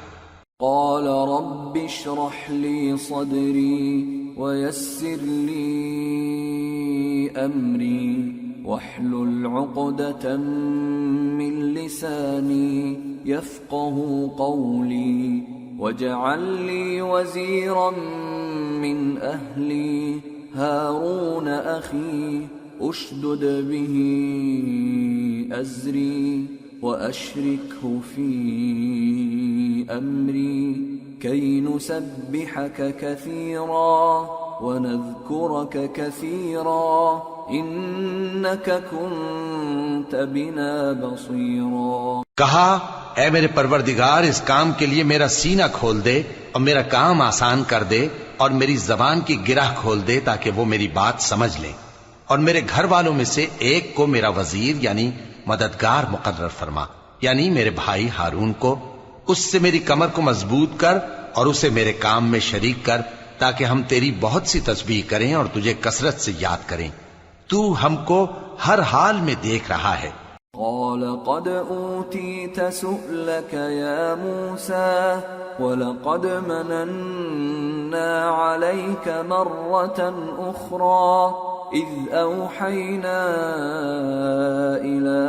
قال رب اشرح لي صدري ويسر لي أمري واحلل عقدة من لساني يفقه قولي واجعل لي وزيرا من أهلي هارون أخي اشدد به أزري وأشركه في أمري كي نسبحك كثيرا ونذكرك كثيرا إنك كنت بنا بصيرا. کہا اے میرے پروردگار اس کام کے لیے میرا سینہ کھول دے اور میرا کام آسان کر دے اور میری زبان کی گرہ کھول دے تاکہ وہ میری بات سمجھ لیں، اور میرے گھر والوں میں سے ایک کو میرا وزیر یعنی مددگار مقرر فرما، یعنی میرے بھائی ہارون کو. اس سے میری کمر کو مضبوط کر اور اسے میرے کام میں شریک کر تاکہ ہم تیری بہت سی تسبیح کریں اور تجھے کثرت سے یاد کریں. تو ہم کو ہر حال میں دیکھ رہا ہے. قال قد أوتيت سؤلك يا موسى ولقد مننا عليك مرة أخرى إذ أوحينا إلى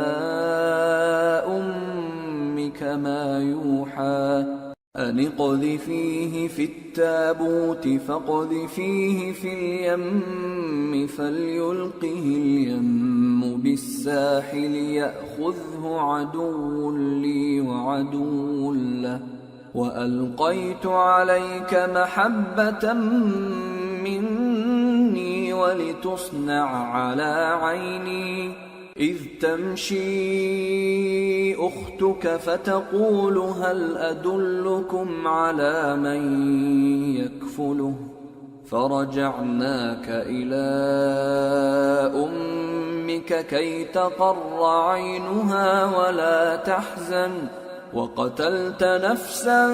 أمك ما يوحى أن اقذفيه في التابوت فاقذفيه في اليم فليلقه اليم بالساحل يأخذه عدو لي وعدو له وألقيت عليك محبة مني ولتصنع على عيني إذ تمشي أختك فتقول هل أدلكم على من يكفله فرجعناك إلى أمك كي تقر عينها ولا تحزن وقتلت نفسا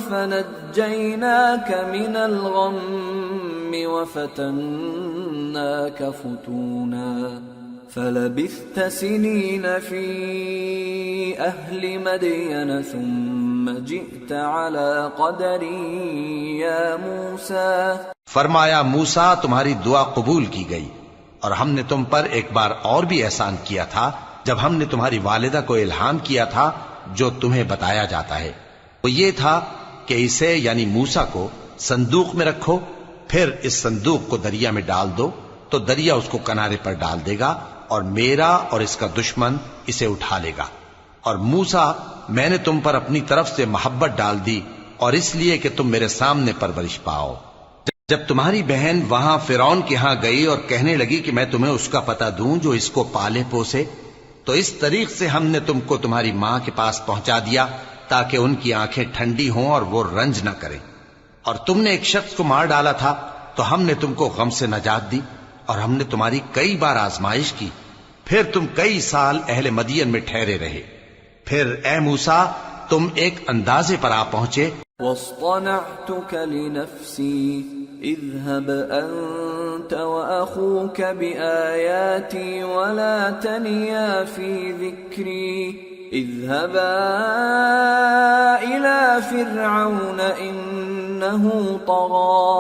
فنجيناك من الغم وفتناك فتونا فلبثت سنين في أهل مدين ثم جئت على قدر يا موسى. فرمایا موسیٰ تمہاری دعا قبول کی گئی، اور ہم نے تم پر ایک بار اور بھی احسان کیا تھا جب ہم نے تمہاری والدہ کو الہام کیا تھا جو تمہیں بتایا جاتا ہے. وہ یہ تھا کہ اسے یعنی موسیٰ کو صندوق میں رکھو، پھر اس صندوق کو دریا میں ڈال دو تو دریا اس کو کنارے پر ڈال دے گا اور میرا اور اس کا دشمن اسے اٹھا لے گا. اور موسیٰ میں نے تم پر اپنی طرف سے محبت ڈال دی اور اس لیے کہ تم میرے سامنے پرورش پاؤ. جب تمہاری بہن وہاں فرعون کے ہاں گئی اور کہنے لگی کہ میں تمہیں اس کا پتہ دوں جو اس کو پالے پوسے، تو اس طریق سے ہم نے تم کو تمہاری ماں کے پاس پہنچا دیا تاکہ ان کی آنکھیں ٹھنڈی ہوں اور وہ رنج نہ کریں. اور تم نے ایک شخص کو مار ڈالا تھا تو ہم نے تم کو غم سے نجات دی، اور ہم نے تمہاری کئی بار آزمائش کی، پھر تم کئی سال اہل مدین میں ٹھہرے رہے. پھر اے موسیٰ تم ایک اندازے پر آ پہنچے. واصطنعتك لنفسي اذهب أنت وأخوك بآياتي ولا تنيا في ذكري اذهبا إلى فرعون إنه طغى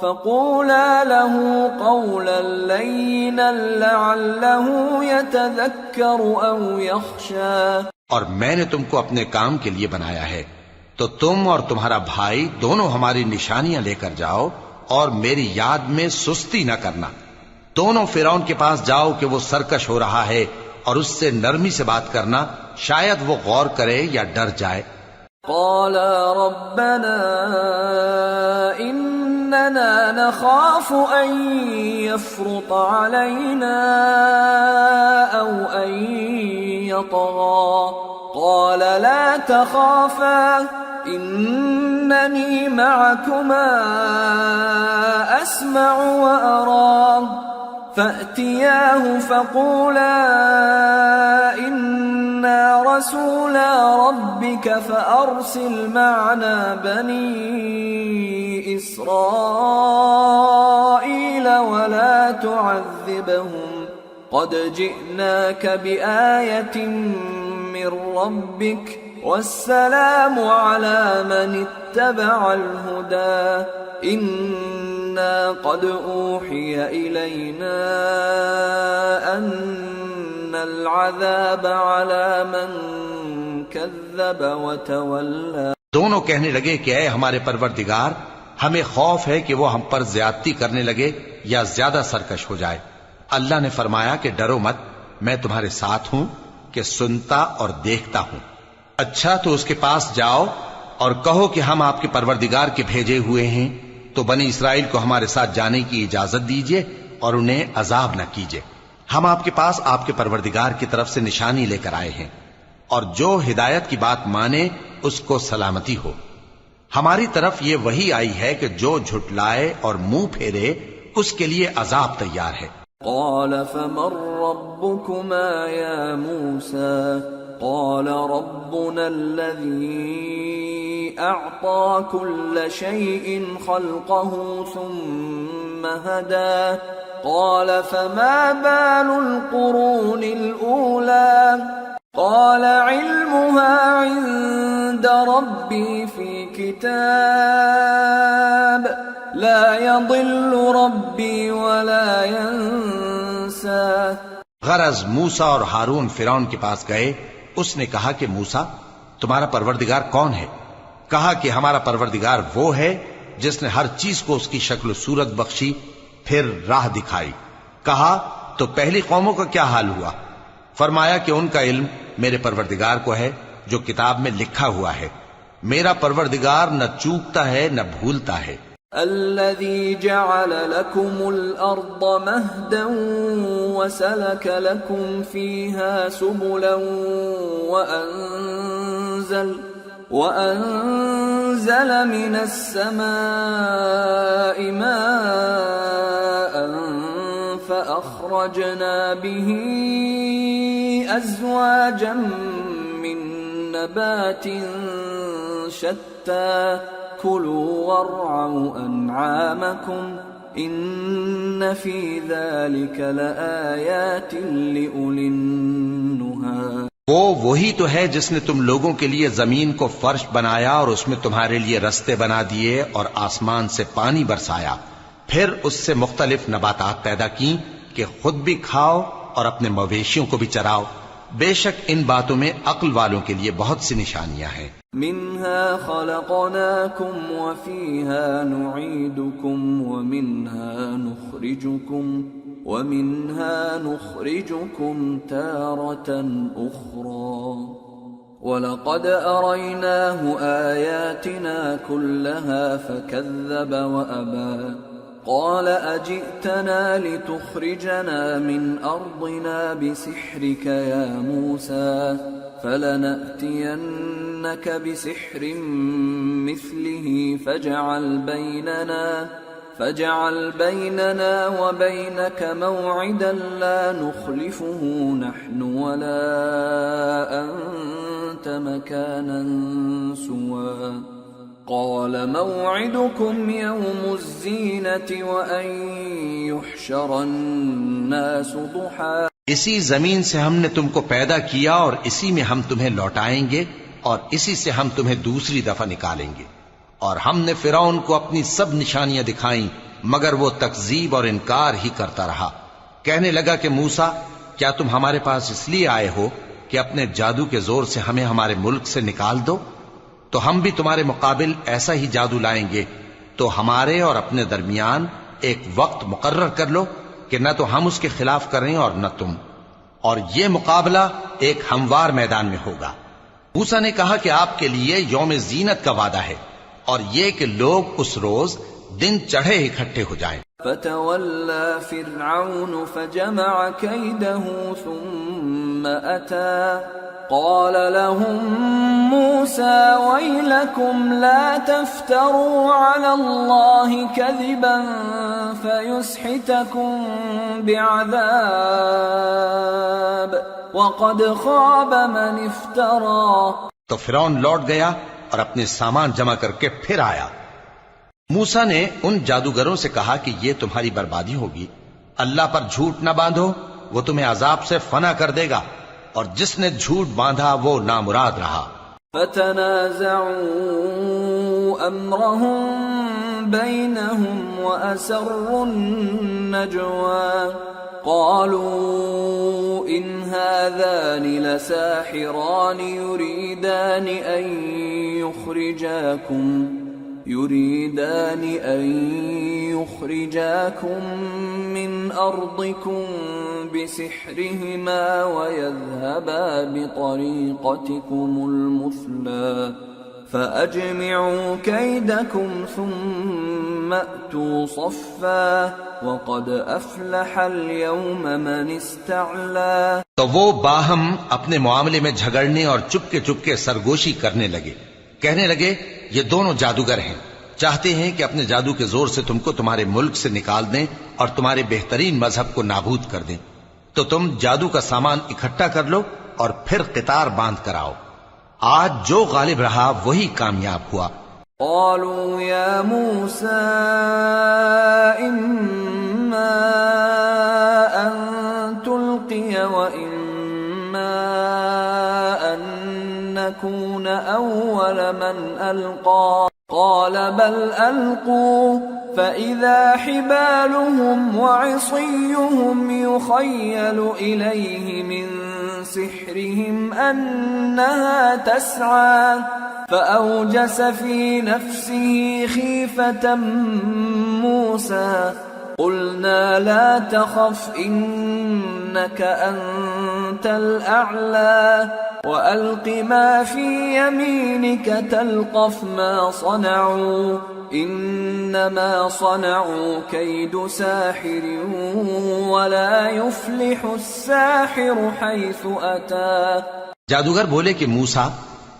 فقولا له قولا لينا لعله يتذكر أو يخشى. اور میں نے تم کو اپنے کام کے لیے بنایا ہے، تو تم اور تمہارا بھائی دونوں ہماری نشانیاں لے کر جاؤ اور میری یاد میں سستی نہ کرنا. دونوں فرعون کے پاس جاؤ کہ وہ سرکش ہو رہا ہے، اور اس سے نرمی سے بات کرنا، شاید وہ غور کرے یا ڈر جائے. قالا ربنا اننا نخاف ان يفرط علينا او ان يطغى. قال لا تخافا انني معكما اسمع وارى. فأتياه فقولا إنا رسولا ربك فأرسل معنا بني إسرائيل ولا تعذبهم قد جئناك بآية من ربك والسلام على من اتبع الهدى. إنا قد أوحي إلينا أن العذاب على من كذب وتولى. دونوں کہنے لگے کہ اے ہمارے پروردگار، ہمیں خوف ہے کہ وہ ہم پر زیادتی کرنے لگے یا زیادہ سرکش ہو جائے. اللہ نے فرمایا کہ ڈرو مت، میں تمہارے ساتھ ہوں کہ سنتا اور دیکھتا ہوں. اچھا تو اس کے پاس جاؤ اور کہو کہ ہم آپ کے پروردگار کے بھیجے ہوئے ہیں، تو بنی اسرائیل کو ہمارے ساتھ جانے کی اجازت دیجیے اور انہیں عذاب نہ کیجیے. ہم آپ کے پاس آپ کے پروردگار کی طرف سے نشانی لے کر آئے ہیں، اور جو ہدایت کی بات مانے اس کو سلامتی ہو. ہماری طرف یہ وحی آئی ہے کہ جو جھٹلائے اور منہ پھیرے اس کے لیے عذاب تیار ہے. قال فمن ربكما يا موسى؟ قال ربنا الذي أعطى كل شيء خلقه ثم هدى. قال فما بال القرون الأولى؟ قال علمها عند ربي في كتاب لا يضل ربي ولا ينسى. غرض موسیٰ اور ہارون فرعون کے پاس گئے. اس نے کہا کہ موسیٰ، تمہارا پروردگار کون ہے؟ کہا کہ ہمارا پروردگار وہ ہے جس نے ہر چیز کو اس کی شکل و صورت بخشی، پھر راہ دکھائی. کہا تو پہلی قوموں کا کیا حال ہوا؟ فرمایا کہ ان کا علم میرے پروردگار کو ہے جو کتاب میں لکھا ہوا ہے. میرا پروردگار نہ چوکتا ہے نہ بھولتا ہے. الذي جعل لكم الأرض مهدا وسلك لكم فيها سبلا وأنزل من السماء ماء فأخرجنا به أزواجا من نبات شتى كلوا وارعوا أنعامكم إن في ذلك لآيات لأولي النهى. وہ وہی تو ہے جس نے تم لوگوں کے لیے زمین کو فرش بنایا اور اس میں تمہارے لیے رستے بنا دیے اور آسمان سے پانی برسایا، پھر اس سے مختلف نباتات پیدا کی کہ خود بھی کھاؤ اور اپنے مویشیوں کو بھی چراؤ. بے شک ان باتوں میں عقل والوں کے لیے بہت سی نشانیاں ہیں. منها خلقناكم وفيها نعيدكم ومنها نخرجكم تارة أخرى. ولقد أريناه آياتنا كلها فكذب وأبى. قال أجئتنا لتخرجنا من أرضنا بسحرك يا موسى فلنأتينك بسحر مثله فاجعل بيننا وبينك موعدا لا نخلفه نحن ولا أنت مكانا سوى. قال موعدكم يوم الزينة وأن يحشر الناس ضحى. اسی زمین سے ہم نے تم کو پیدا کیا اور اسی میں ہم تمہیں لوٹائیں گے اور اسی سے ہم تمہیں دوسری دفعہ نکالیں گے. اور ہم نے فرعون کو اپنی سب نشانیاں دکھائیں مگر وہ تکذیب اور انکار ہی کرتا رہا۔ کہنے لگا کہ موسیٰ، کیا تم ہمارے پاس اس لیے آئے ہو کہ اپنے جادو کے زور سے ہمیں ہمارے ملک سے نکال دو؟ تو ہم بھی تمہارے مقابل ایسا ہی جادو لائیں گے، تو ہمارے اور اپنے درمیان ایک وقت مقرر کر لو کہ نہ تو ہم اس کے خلاف کریں اور نہ تم، اور یہ مقابلہ ایک ہموار میدان میں ہوگا۔ موسیٰ نے کہا کہ آپ کے لیے یوم زینت کا وعدہ ہے، اور یہ کہ لوگ اس روز دن چڑھے اکٹھے ہو جائیں۔ فتولى فرعون فجمع كيده ثم أتى قال لهم موسى ويلكم لا تفتروا على الله كذبا فيسحتكم بعذاب وقد خاب من افترى۔ تو فرعون لوٹ گیا اور اپنے سامان جمع کر کے پھر آیا۔ موسیٰ نے ان جادوگروں سے کہا کہ یہ تمہاری بربادی ہوگی، اللہ پر جھوٹ نہ باندھو، وہ تمہیں عذاب سے فنا کر دے گا، اور جس نے جھوٹ باندھا وہ نامراد رہا۔ فتنازعوا امرهم بينهم واسروا النجوى قالوا ان هذان لساحران يريدان أن يخرجاكم من أرضكم بسحرهما ويذهبا بطريقتكم المثلى فأجمعوا كيدكم ثم أتوا صفا وقد أفلح اليوم من استعلى۔ تو وہ باہم اپنے معاملے میں جھگڑنے اور چپکے سرگوشی کرنے لگے، کہنے لگے یہ دونوں جادوگر ہیں، چاہتے ہیں کہ اپنے جادو کے زور سے تم کو تمہارے ملک سے نکال دیں اور تمہارے بہترین مذہب کو نابود کر دیں، تو تم جادو کا سامان اکٹھا کر لو اور پھر قطار باندھ کر آؤ، آج جو غالب رہا وہی کامیاب ہوا۔ قالوا يا موسى إما أن تلقي وإما أن نكون أول من ألقى قال بل ألقوا فإذا حبالهم وعصيهم يخيل إليه من سحرهم أنها تسعى فأوجس في نفسه خيفة موسى قلنا لا تخف إنك أنت الأعلى وألق ما في يمينك تلقف ما صنعوا إنما صنعوا كيد ساحر ولا يفلح الساحر حيث أتى۔ جادوگر بولے کہ موسیٰ،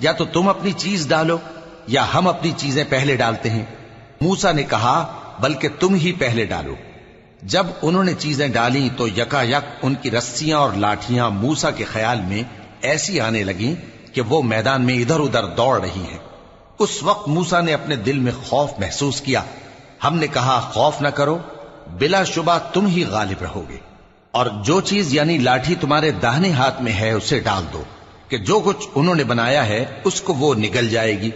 یا تو تم اپنی چیز ڈالو یا ہم اپنی چیزیں پہلے ڈالتے ہیں۔ موسیٰ نے کہا بلکہ تم ہی پہلے ڈالو۔ جب انہوں نے چیزیں ڈالی تو یکا یک ان کی رسیاں اور لاٹھیاں موسیٰ کے خیال میں ایسی آنے لگیں کہ وہ میدان میں ادھر ادھر دوڑ رہی ہیں۔ اس وقت موسیٰ نے اپنے دل میں خوف محسوس کیا۔ ہم نے کہا خوف نہ کرو، بلا شبہ تم ہی غالب رہو گے، اور جو چیز یعنی لاٹھی تمہارے داہنے ہاتھ میں ہے اسے ڈال دو کہ جو کچھ انہوں نے بنایا ہے اس کو وہ نگل جائے گی۔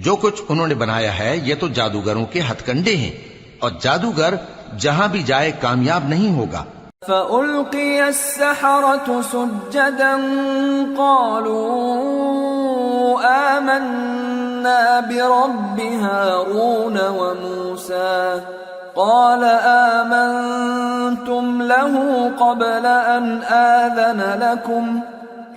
جو کچھ انہوں نے بنایا ہے یہ تو جادوگروں کے ہتھ کنڈے ہیں، اور جادوگر جہاں بھی جائے کامیاب نہیں ہوگا۔ فألقي السحرة سجدا قالوا آمنا برب هارون وموسى قال آمنتم له قبل أن آذن لكم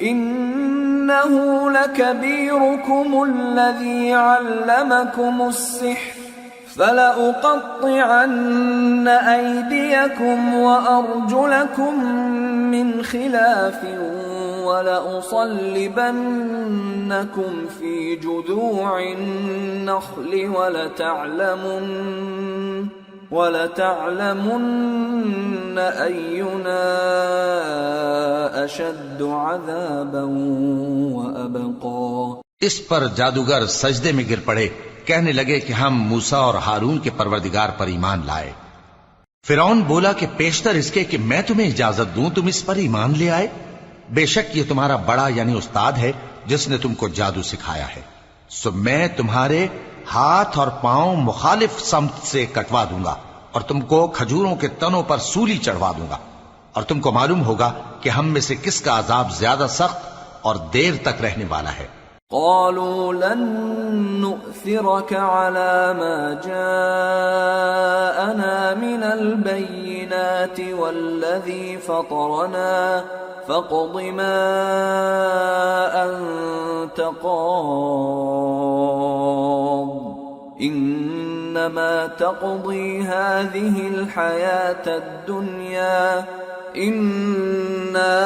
إنه لكبيركم الذي علمكم السحر فلأقطعن أيديكم وأرجلكم من خلاف ولأصلبنكم في جذوع النخل ولتعلمن أينا أشد عذابا وأبقى۔ اس پر جادوگر سجدے میں گر پڑے، کہنے لگے کہ ہم موسیٰ اور ہارون کے پروردگار پر ایمان لائے۔ فرعون بولا کہ پیشتر اس کے کہ میں تمہیں اجازت دوں تم اس پر ایمان لے آئے، بے شک یہ تمہارا بڑا یعنی استاد ہے جس نے تم کو جادو سکھایا ہے، سو میں تمہارے ہاتھ اور پاؤں مخالف سمت سے کٹوا دوں گا اور تم کو کھجوروں کے تنوں پر سولی چڑھوا دوں گا، اور تم کو معلوم ہوگا کہ ہم میں سے کس کا عذاب زیادہ سخت اور دیر تک رہنے والا ہے۔ قالوا لن نؤثرك على ما جاءنا من البينات والذي فطرنا فاقض ما أنت قاض إنما تقضي هذه الحياة الدنيا إنا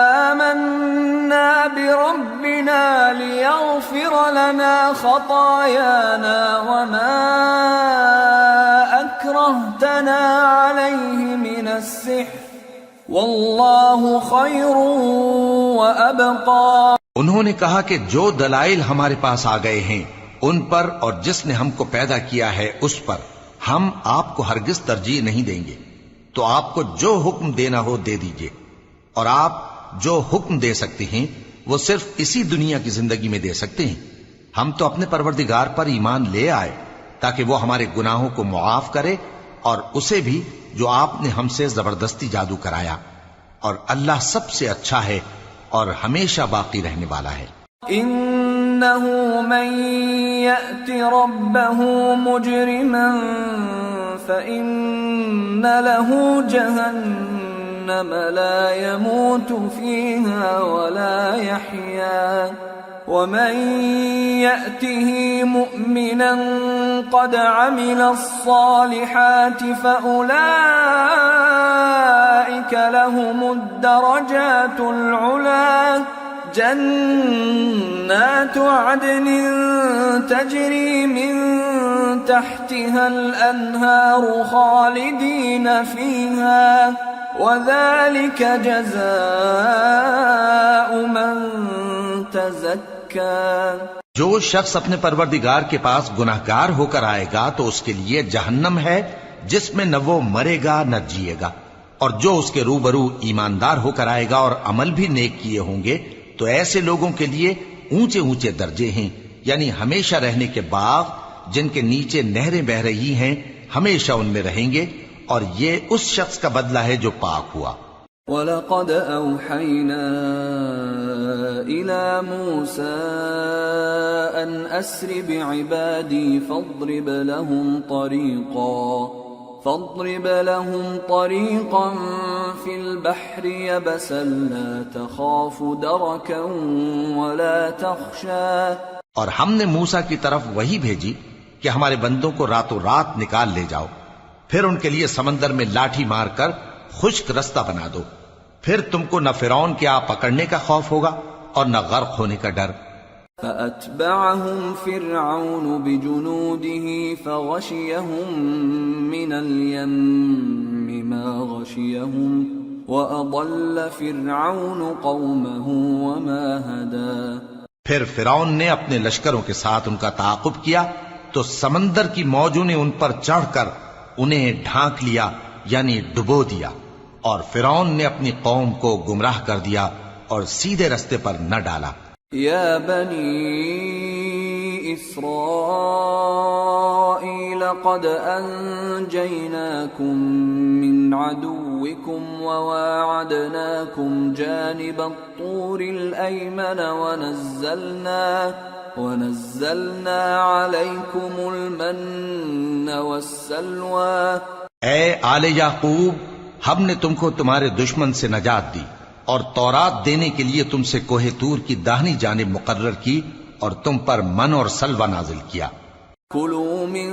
آمنا بربنا ليغفر لنا خطايانا وما أكرهتنا عليه من السحر واللہ خیر وابقى۔ انہوں نے کہا کہ جو دلائل ہمارے پاس آ گئے ہیں ان پر اور جس نے ہم کو پیدا کیا ہے اس پر ہم آپ کو ہرگز ترجیح نہیں دیں گے، تو آپ کو جو حکم دینا ہو دے دیجئے، اور آپ جو حکم دے سکتے ہیں وہ صرف اسی دنیا کی زندگی میں دے سکتے ہیں۔ ہم تو اپنے پروردگار پر ایمان لے آئے تاکہ وہ ہمارے گناہوں کو معاف کرے، اور اسے بھی جو آپ نے ہم سے زبردستی جادو کرایا، اور اللہ سب سے اچھا ہے اور ہمیشہ باقی رہنے والا ہے۔ انه من يأت ربه مجرما فإن له جهنم لا يموت فيها ولا يحيا ومن يأته مؤمنا قد عمل الصالحات فأولئك لهم الدرجات العلى جنات عدن تجري من تحتها الأنهار خالدين فيها وذلك جزاء من تزكى۔ جو شخص اپنے پروردگار کے پاس گناہگار ہو کر آئے گا تو اس کے لیے جہنم ہے جس میں نہ وہ مرے گا نہ جیے گا، اور جو اس کے روبرو ایماندار ہو کر آئے گا اور عمل بھی نیک کیے ہوں گے تو ایسے لوگوں کے لیے اونچے اونچے درجے ہیں، یعنی ہمیشہ رہنے کے باغ جن کے نیچے نہریں بہ رہی ہیں، ہمیشہ ان میں رہیں گے، اور یہ اس شخص کا بدلہ ہے جو پاک ہوا۔ وَلَقَدْ أَوْحَيْنَا إِلَى مُوسَىٰ أَنْ أَسْرِ بِعِبَادِي فَاضْرِبْ لَهُمْ طَرِيقًا فِي الْبَحْرِ يَبَسًا لَا تَخَافُ دَرَكًا وَلَا تَخْشَىٰ۔ اور ہم نے موسیٰ کی طرف وہی بھیجی کہ ہمارے بندوں کو راتوں رات نکال لے جاؤ، پھر ان کے لیے سمندر میں لاٹھی مار کر خشک رستہ بنا دو، پھر تم کو نہ فرعون کے آ پکڑنے کا خوف ہوگا اور نہ غرق ہونے کا ڈر۔ فَأَتْبَعَهُمْ فِرْعَوْنُ بِجُنُودِهِ فَغَشِيَهُمْ مِنَ الْيَمِّ مَا غَشِيَهُمْ وَأَضَلَّ فِرْعَوْنُ قَوْمَهُ وَمَا هَدَىٰ۔ پھر فرعون نے اپنے لشکروں کے ساتھ ان کا تعاقب کیا تو سمندر کی موجوں نے ان پر چڑھ کر انہیں ڈھانک لیا، یعنی ڈبو دیا، اور فرعون نے اپنی قوم کو گمراہ کر دیا اور سیدھے رستے پر نہ ڈالا۔ یا بنی اسرائیل قد انجیناکم من عدوکم وواعدناکم جانب الطور الایمن ونزلنا علیکم المن والسلوى۔ اے آل یعقوب، ہم نے تم کو تمہارے دشمن سے نجات دی اور تورات دینے کے لیے تم سے کوہ طور کی داہنی جانب مقرر کی اور تم پر من اور سلوہ نازل کیا۔ کلوا من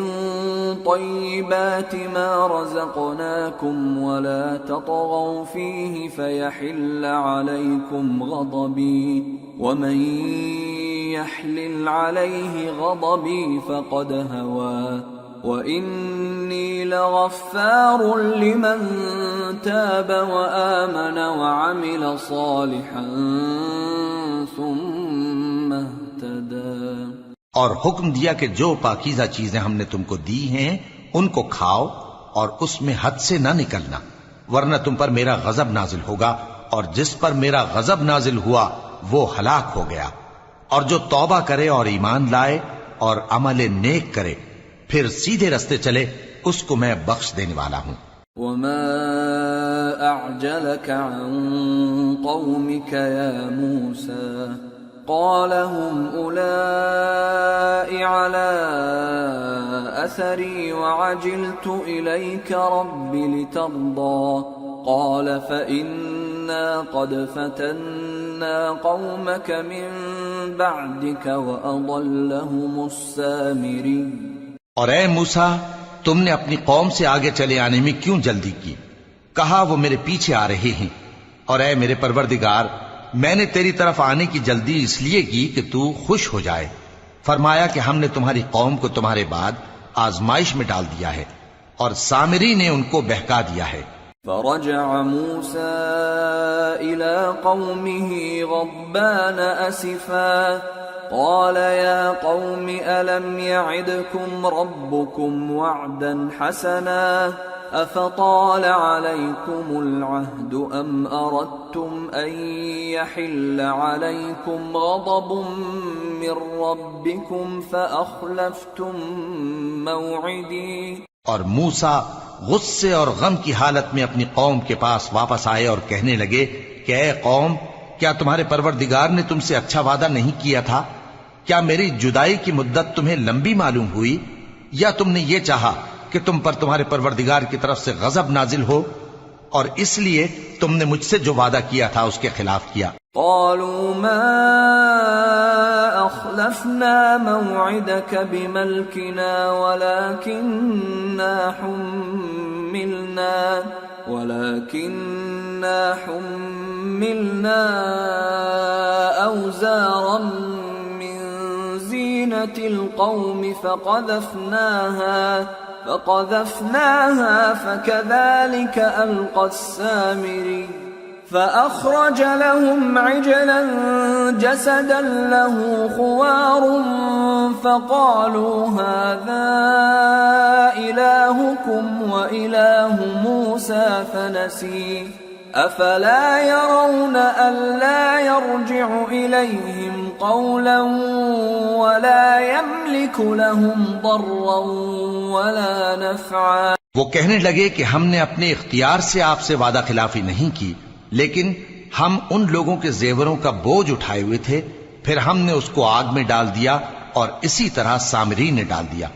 طیبات ما رزقناکم ولا تطغوا فیہ فیحل علیکم غضبی ومن یحلل علیہ غضبی فقد ہوا وَإِنِّي لَغَفَّارٌ لِمَن تَابَ وَآمَنَ وَعَمِلَ صَالِحًا ثُمَّ اهْتَدَىٰ۔ اور حکم دیا کہ جو پاکیزہ چیزیں ہم نے تم کو دی ہیں ان کو کھاؤ اور اس میں حد سے نہ نکلنا، ورنہ تم پر میرا غضب نازل ہوگا، اور جس پر میرا غضب نازل ہوا وہ ہلاک ہو گیا۔ اور جو توبہ کرے اور ایمان لائے اور عمل نیک کرے پھر سیدھے رستے چلے اس کو میں بخش دینے والا ہوں۔ وما أعجلك عن قومك يا موسى قال هم أولئك على أثري وعجلت إليك رب لترضى قال فإنا قد فتنا قومك من بعدك وأضلهم السامري۔ اور اے موسیٰ تم نے اپنی قوم سے آگے چلے آنے میں کیوں جلدی کی؟ کہا وہ میرے پیچھے آ رہے ہیں۔ اور اے میرے پروردگار میں نے تیری طرف آنے کی جلدی اس لیے کی کہ تو خوش ہو جائے۔ فرمایا کہ ہم نے تمہاری قوم کو تمہارے بعد آزمائش میں ڈال دیا ہے اور سامری نے ان کو بہکا دیا ہے۔ فرجع موسى إلى قومه غضبان أسفا قال يا قوم ألم يعدكم ربكم وعدا حسنا أفطال عليكم العهد أم أردتم أن يحل عليكم غضب من ربكم فأخلفتم موعدي۔ اور موسیٰ غصے اور غم کی حالت میں اپنی قوم کے پاس واپس آئے اور کہنے لگے کہ اے قوم کیا تمہارے پروردگار نے تم سے اچھا وعدہ نہیں کیا تھا؟ کیا میری جدائی کی مدت تمہیں لمبی معلوم ہوئی یا تم نے یہ چاہا کہ تم پر تمہارے پروردگار کی طرف سے غضب نازل ہو اور اس لیے تم نے مجھ سے جو وعدہ کیا تھا اس کے خلاف کیا؟ قالوا ما أخلفنا موعدك بملكنا ولكننا حملنا أوزارا من زينة القوم فقذفناها فكذلك ألقى السامري فأخرج لهم عجلا جسدا له خوار فقالوا هذا إلهكم وإله موسى فنسي أفلا يرون ألا يرجع إليهم قولا ولا يملك لهم ضرا ولا نفعا۔ وہ کہنے لگے کہ ہم نے اپنے اختیار سے آپ سے وعدہ خلافی نہیں کی لیکن ہم ان لوگوں کے زیوروں کا بوجھ اٹھائے ہوئے تھے، پھر ہم نے اس کو آگ میں ڈال دیا اور اسی طرح سامری نے ڈال دیا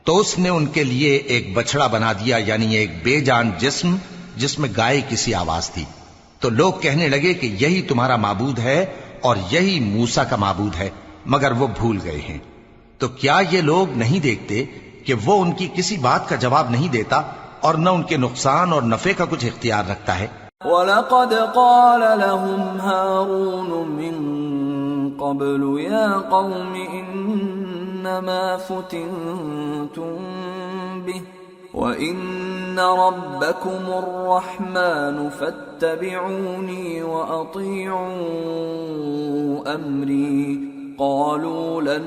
تو اس نے ان کے لیے ایک بچڑا بنا دیا، یعنی ایک بے جان جسم جس میں گائے کسی آواز تھی۔ تو لوگ کہنے لگے کہ یہی تمہارا معبود ہے اور یہی موسیٰ کا معبود ہے، مگر وہ بھول گئے ہیں۔ تو کیا یہ لوگ نہیں دیکھتے کہ وہ ان کی کسی بات کا جواب نہیں دیتا اور نہ ان کے نقصان اور نفع کا کچھ اختیار رکھتا ہے؟ وَلَقَدْ قَالَ لَهُمْ هَارُونُ مِن قَبْلُ يَا قَوْمِ إِنَّمَا فُتِنْتُمْ بِهِ وَإِنَّ رَبَّكُمُ الرَّحْمَنُ فَاتَّبِعُونِي وَأَطِيعُوا أَمْرِي قَالُوا لَن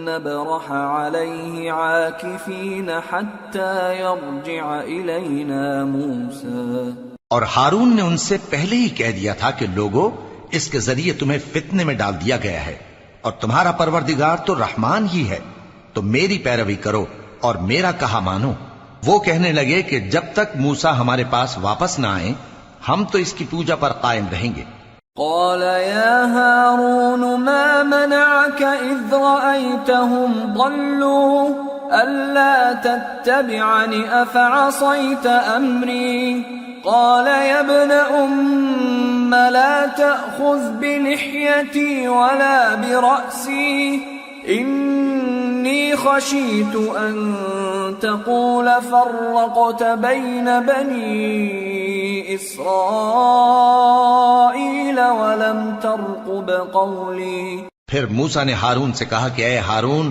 نَّبْرَحَ عَلَيْهِ عَاكِفِينَ حَتَّى يَرْجِعَ إِلَيْنَا مُوسَىٰ۔ اور ہارون نے ان سے پہلے ہی کہہ دیا تھا کہ لوگو اس کے ذریعے تمہیں فتنے میں ڈال دیا گیا ہے اور تمہارا پروردگار تو رحمان ہی ہے، تو میری پیروی کرو اور میرا کہا مانو۔ وہ کہنے لگے کہ جب تک موسیٰ ہمارے پاس واپس نہ آئیں ہم تو اس کی پوجا پر قائم رہیں گے۔ قال يا هارون ما منعك إذ رأيتهم ضلوا ألا تتبعني أفعصيت أمري قال يا ابن أم لا تأخذ بلحيتي ولا برأسي إني خشيت أن تقول فرقت بين بني إسرائيل ولم ترقب قولي۔ پھر موسیٰ نے ہارون سے کہا کہ اے ہارون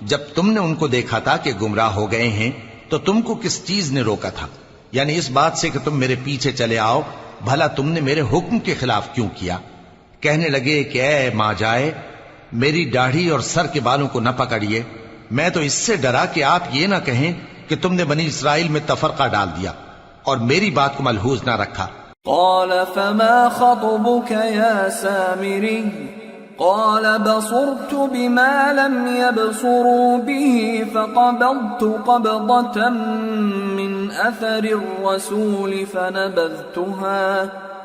جب تم نے ان کو دیکھا تھا کہ گمراہ ہو گئے ہیں تو تم کو کس چیز نے روکا تھا، یعنی اس بات سے کہ تم میرے پیچھے چلے آؤ، بھلا تم نے میرے حکم کے خلاف کیوں کیا؟ کہنے لگے کہ اے ماں جائے میری داڑھی اور سر کے بالوں کو نہ پکڑیے، میں تو اس سے ڈرا کہ آپ یہ نہ کہیں کہ تم نے بنی اسرائیل میں تفرقہ ڈال دیا اور میری بات کو ملحوظ نہ رکھا۔ قال فما خطبك يا سامري قال بصرت بما لم يبصروا به فقبضت قبضة من أثر الرسول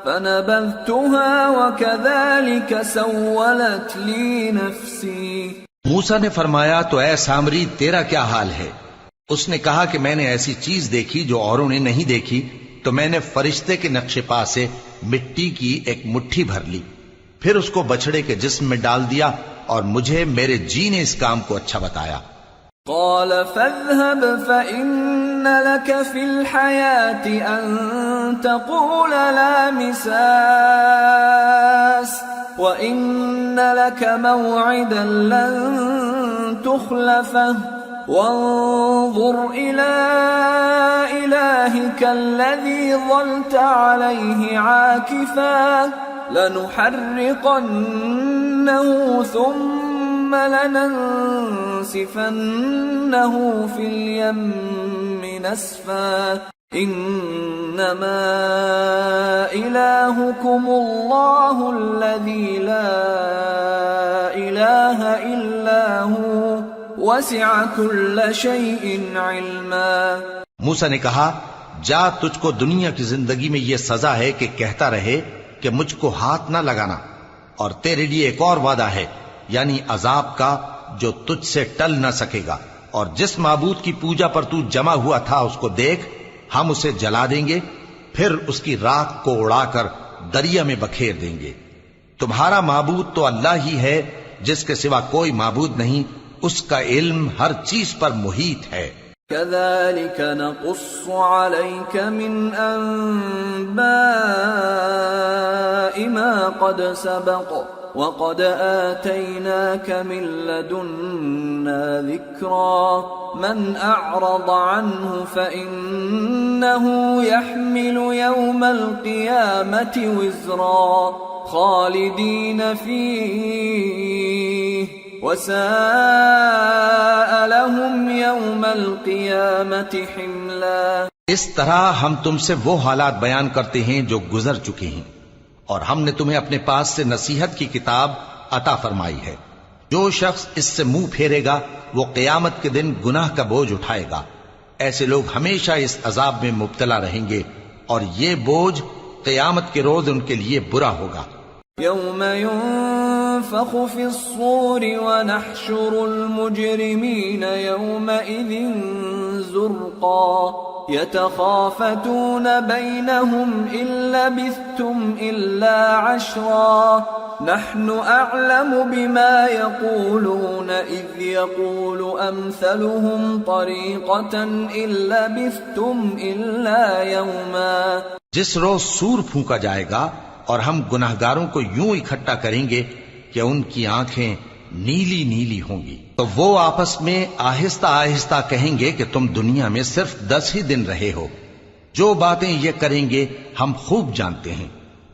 فنبذتها وكذلك سولت لي نفسي. موسیٰ نے فرمایا تو اے سامری تیرا کیا حال ہے؟ اس نے کہا کہ میں نے ایسی چیز دیکھی جو اوروں نے نہیں دیکھی، تو میں نے فرشتے کے نقش پا سے مٹی کی ایک مٹھی بھر لی، پھر اس کو بچڑے کے جسم میں ڈال دیا، اور مجھے میرے جی نے اس کام کو اچھا بتایا. قال فاذهب فإن لك في الحياة أن تقول لا مساس وإن لك موعدا لن تخلفه وانظر إلى إلهك الذي ظلت عليه عاكفا لنحرقنه ثم لننسفنه في اليم نسفا إنما إلهكم الله الذي لا إله إلا هو وسع كل شيء علما. موسیٰ نے کہا جا، تجھ کو دنیا کی زندگی میں یہ سزا ہے کہ کہتا رہے کہ مجھ کو ہاتھ نہ لگانا، اور تیرے لیے ایک اور وعدہ ہے، یعنی عذاب کا جو تجھ سے ٹل نہ سکے گا، اور جس معبود کی پوجا پر تو جمع ہوا تھا اس کو دیکھ، ہم اسے جلا دیں گے، پھر اس کی راکھ کو اڑا کر دریا میں بکھیر دیں گے. تمہارا معبود تو اللہ ہی ہے، جس کے سوا کوئی معبود نہیں، اس کا علم ہر چیز پر محیط ہے. كذلك نقص عليك من أنباء ما قد سبق وقد آتيناك من لدنا ذكرا من أعرض عنه فإنه يحمل يوم القيامة وزرا خالدين فيه وساء لهم يوم القيامة حملا. اس طرح ہم تم سے وہ حالات بیان کرتے ہیں جو گزر چکے ہیں، اور ہم نے تمہیں اپنے پاس سے نصیحت کی کتاب عطا فرمائی ہے. جو شخص اس سے منہ پھیرے گا وہ قیامت کے دن گناہ کا بوجھ اٹھائے گا. ایسے لوگ ہمیشہ اس عذاب میں مبتلا رہیں گے، اور یہ بوجھ قیامت کے روز ان کے لیے برا ہوگا. يوم ينفخ في الصور ونحشر المجرمين يومئذ زرقا يتخافتون بينهم إن لبثتم إلا عشرا نحن أعلم بما يقولون إذ يقول أمثلهم طريقة إن لبثتم إلا يوما. جس روز سور پھونکا جائے گا اور ہم گناہگاروں کو یوں اکٹھا کریں گے کہ ان کی آنکھیں نیلی نیلی ہوں گی، تو وہ آپس میں آہستہ آہستہ کہیں گے کہ تم دنیا میں صرف 10 ہی دن رہے ہو. جو باتیں یہ کریں گے ہم خوب جانتے ہیں.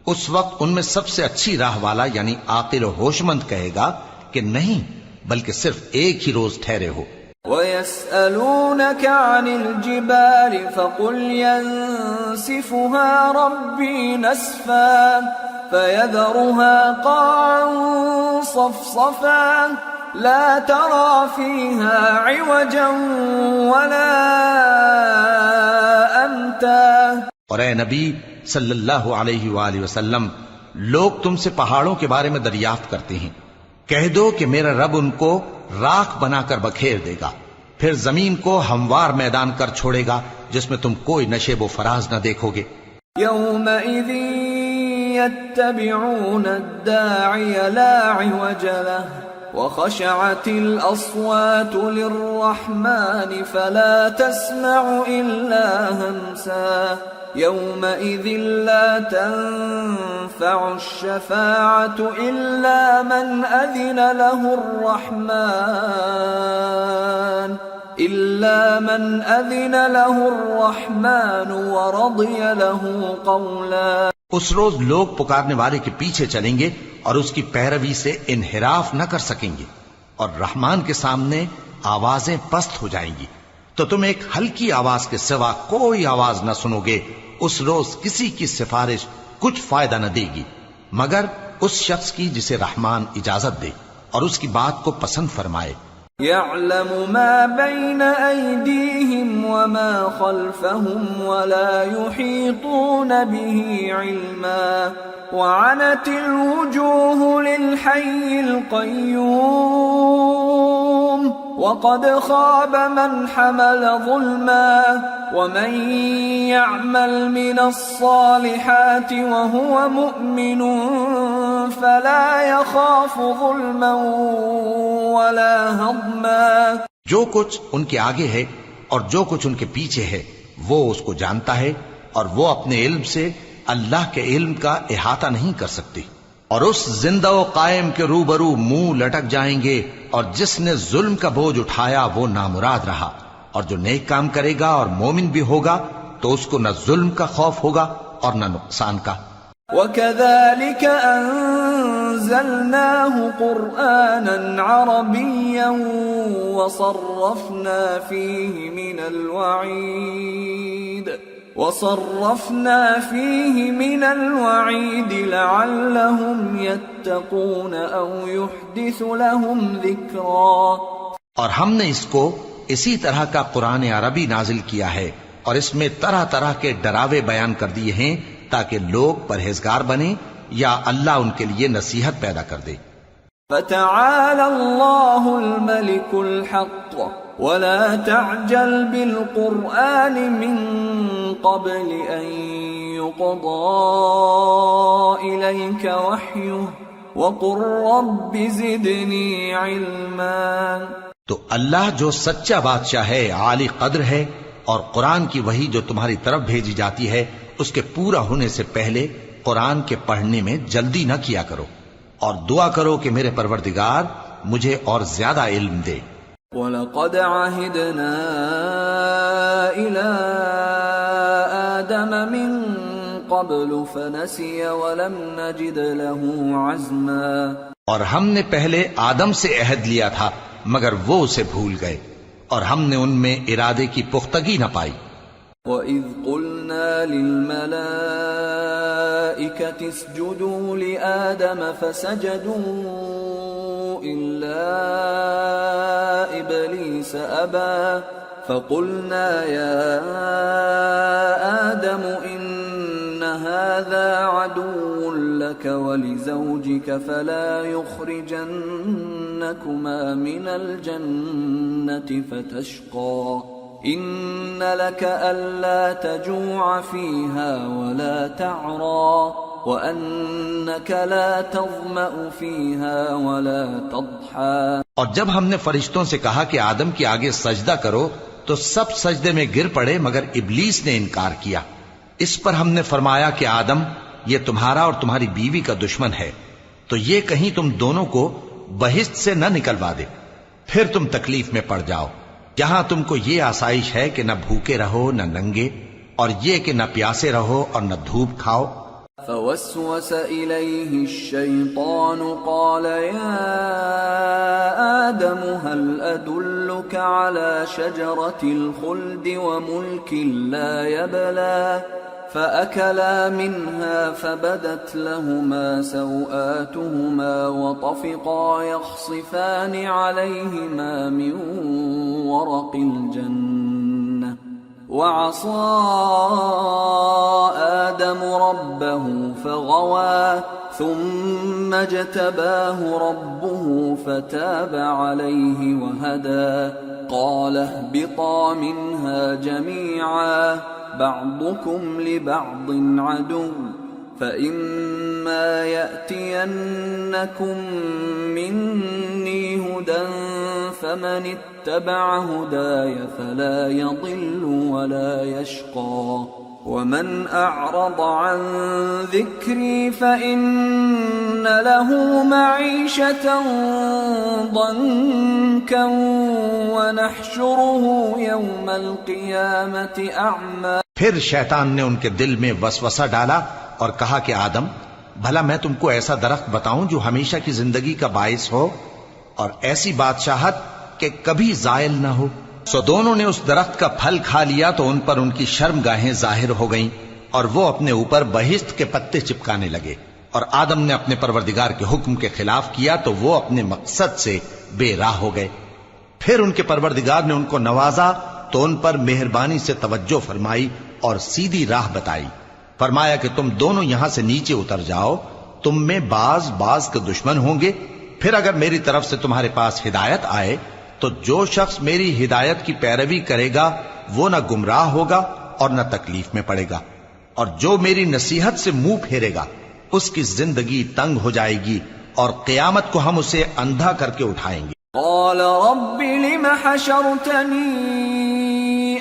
اس وقت ان میں سب سے اچھی راہ والا یعنی عاقل و ہوش مند کہے گا کہ نہیں، بلکہ صرف ایک ہی روز ٹھہرے ہو. وَيَسْأَلُونَكَ عَنِ الْجِبَالِ فَقُلْ يَنسِفُهَا رَبِّي نَسْفًا فَيَذَرُهَا قَاعًا صَفْصَفًا لَا تَرَى فِيهَا عِوَجًا وَلَا أَمْتًا. اور اے نبی صلی اللہ علیہ وآلہ وسلم، لوگ تم سے پہاڑوں کے بارے میں دریافت کرتے ہیں، کہہ دو کہ میرا رب ان کو راکھ بنا کر بکھیر دے گا، پھر زمین کو ہموار میدان کر چھوڑے گا جس میں تم کوئی نشیب و فراز نہ دیکھو گے. يومئذ يتبعون الداعي لا عوج له وخشعت الأصوات للرحمن فلا تسمع إلا همسا يومئذ لا تنفع الشفاعة إلا من أذن له الرحمن ورضي له قولا. اس روز لوگ پکارنے والے کے پیچھے چلیں گے اور اس کی پیروی سے انحراف نہ کر سکیں گے، اور رحمان کے سامنے آوازیں پست ہو جائیں گی، تو تم ایک ہلکی آواز کے سوا کوئی آواز نہ سنو گے. اس روز کسی کی سفارش کچھ فائدہ نہ دے گی مگر اس شخص کی جسے رحمان اجازت دے اور اس کی بات کو پسند فرمائے. يعلم ما بين أيديهم وما خلفهم ولا يحيطون به علما وعنت الوجوه للحي القيوم وقد خاب من حمل ظلما ومن يعمل من الصالحات وهو مؤمن فلا يخاف ظلما ولا هضما. جو کچھ ان کے آگے ہے اور جو کچھ ان کے پیچھے ہے وہ اس کو جانتا ہے اور وہ اپنے علم سے اللہ کے علم کا احاطہ نہیں کر سکتی. اور اس زندہ و قائم کے روبرو منہ لٹک جائیں گے اور جس نے ظلم کا بوجھ اٹھایا وہ نامراد رہا اور جو نیک کام کرے گا اور مومن بھی ہوگا تو اس کو نہ ظلم کا خوف ہوگا اور نہ نقصان کا. وَكَذَلِكَ أَنزَلْنَاهُ قُرْآنًا عَرَبِيًّا وَصَرَّفْنَا فِيهِ مِنَ الْوَعِيدِ لَعَلَّهُمْ يَتَّقُونَ أَوْ يُحْدِثُ لَهُمْ ذِكْرًا. اور ہم نے اس کو اسی طرح کا قرآن عربی نازل کیا ہے اور اس میں طرح طرح کے ڈراوے بیان کر دیے ہیں تاکہ لوگ پرہیزگار بنیں یا اللہ ان کے لیے نصیحت پیدا کر دے. فَتَعَالَى اللَّهُ الْمَلِكُ الْحَقُّ وَلَا تَعْجَلْ بِالْقُرْآنِ مِنْ قَبْلِ أَنْ يُقْضَى إِلَيْكَ وَحْيُهُ وَقُلْ رَبِّ زِدْنِي عِلْمًا. تو اللہ جو سچا بادشاہ ہے، عالی قدر ہے، اور قرآن کی وحی جو تمہاری طرف بھیجی جاتی ہے اس کے پورا ہونے سے پہلے قرآن کے پڑھنے میں جلدی نہ کیا کرو اور دعا کرو کہ میرے پروردگار مجھے اور زیادہ علم دے. وَلَقَدْ عَهِدْنَا إِلَىٰ آدَمَ مِن قَبْلُ فَنَسِيَ وَلَمْ نَجِدْ لَهُ عَزْمًا. اور ہم نے پہلے آدم سے عہد لیا تھا مگر وہ اسے بھول گئے اور ہم نے ان میں ارادے کی پختگی نہ پائی. وَإِذْ قُلْنَا لِلْمَلَائِكَةِ اسْجُدُوا لِآدَمَ فَسَجَدُوا إِلَّا إِبْلِيسَ أَبَى فَقُلْنَا يَا آدَمُ إِنَّ هَذَا عَدُوٌّ لَكَ وَلِزَوْجِكَ فَلَا يُخْرِجَنَّكُمَا مِنَ الْجَنَّةِ فَتَشْقَى إِنَّ لَكَ أَلَّا تَجُوعَ فِيهَا وَلَا تَعْرَى وَأَنَّكَ لَا تَظْمَأُ فِيهَا وَلَا تَضْحَى. اور جب ہم نے فرشتوں سے کہا کہ آدم کے آگے سجدہ کرو تو سب سجدے میں گر پڑے مگر ابلیس نے انکار کیا. اس پر ہم نے فرمایا کہ آدم یہ تمہارا اور تمہاری بیوی کا دشمن ہے تو یہ کہیں تم دونوں کو بہشت سے نہ نکلوا دے پھر تم تکلیف میں پڑ جاؤ. یہاں تم کو یہ آسائش ہے کہ نہ بھوکے رہو نہ ننگے اور یہ کہ نہ پیاسے رہو اور نہ دھوپ کھاؤ. فوسوس إليه الشيطان قال يا آدم هل أدلك على شجرة الخلد وملك لا يبلى فأكلا منها فبدت لهما سوآتهما وطفقا يخصفان عليهما من ورق الجنة وعصى آدم ربه فغوى ثم اجتباه ربه فتاب عليه وهدى قال اهبطا منها جميعا بعضكم لبعض عدو فإما يأتينكم مني هدى فمن اتبع هداي فلا يضل ولا يشقى ومن أعرض عن ذكري فإن له معيشة ضنكا ونحشره يوم القيامة أعمى. پھر شیطان نے ان کے دل میں وسوسہ ڈالا اور کہا کہ آدم بھلا میں تم کو ایسا درخت بتاؤں جو ہمیشہ کی زندگی کا باعث ہو اور ایسی بادشاہت کہ کبھی زائل نہ ہو. سو دونوں نے اس درخت کا پھل کھا لیا تو ان پر ان کی شرم گاہیں ظاہر ہو گئیں اور وہ اپنے اوپر بہشت کے پتے چپکانے لگے اور آدم نے اپنے پروردگار کے حکم کے خلاف کیا تو وہ اپنے مقصد سے بے راہ ہو گئے۔ پھر ان کے پروردگار نے ان کو نوازا تو ان پر مہربانی سے توجہ فرمائی اور سیدھی راہ بتائی۔ فرمایا کہ تم دونوں یہاں سے نیچے اتر جاؤ، تم میں بعض کے دشمن ہوں گے، پھر اگر میری طرف سے تمہارے پاس ہدایت آئے تو جو شخص میری ہدایت کی پیروی کرے گا وہ نہ گمراہ ہوگا اور نہ تکلیف میں پڑے گا، اور جو میری نصیحت سے منہ پھیرے گا اس کی زندگی تنگ ہو جائے گی اور قیامت کو ہم اسے اندھا کر کے اٹھائیں گے۔ قال رب لم حشرتني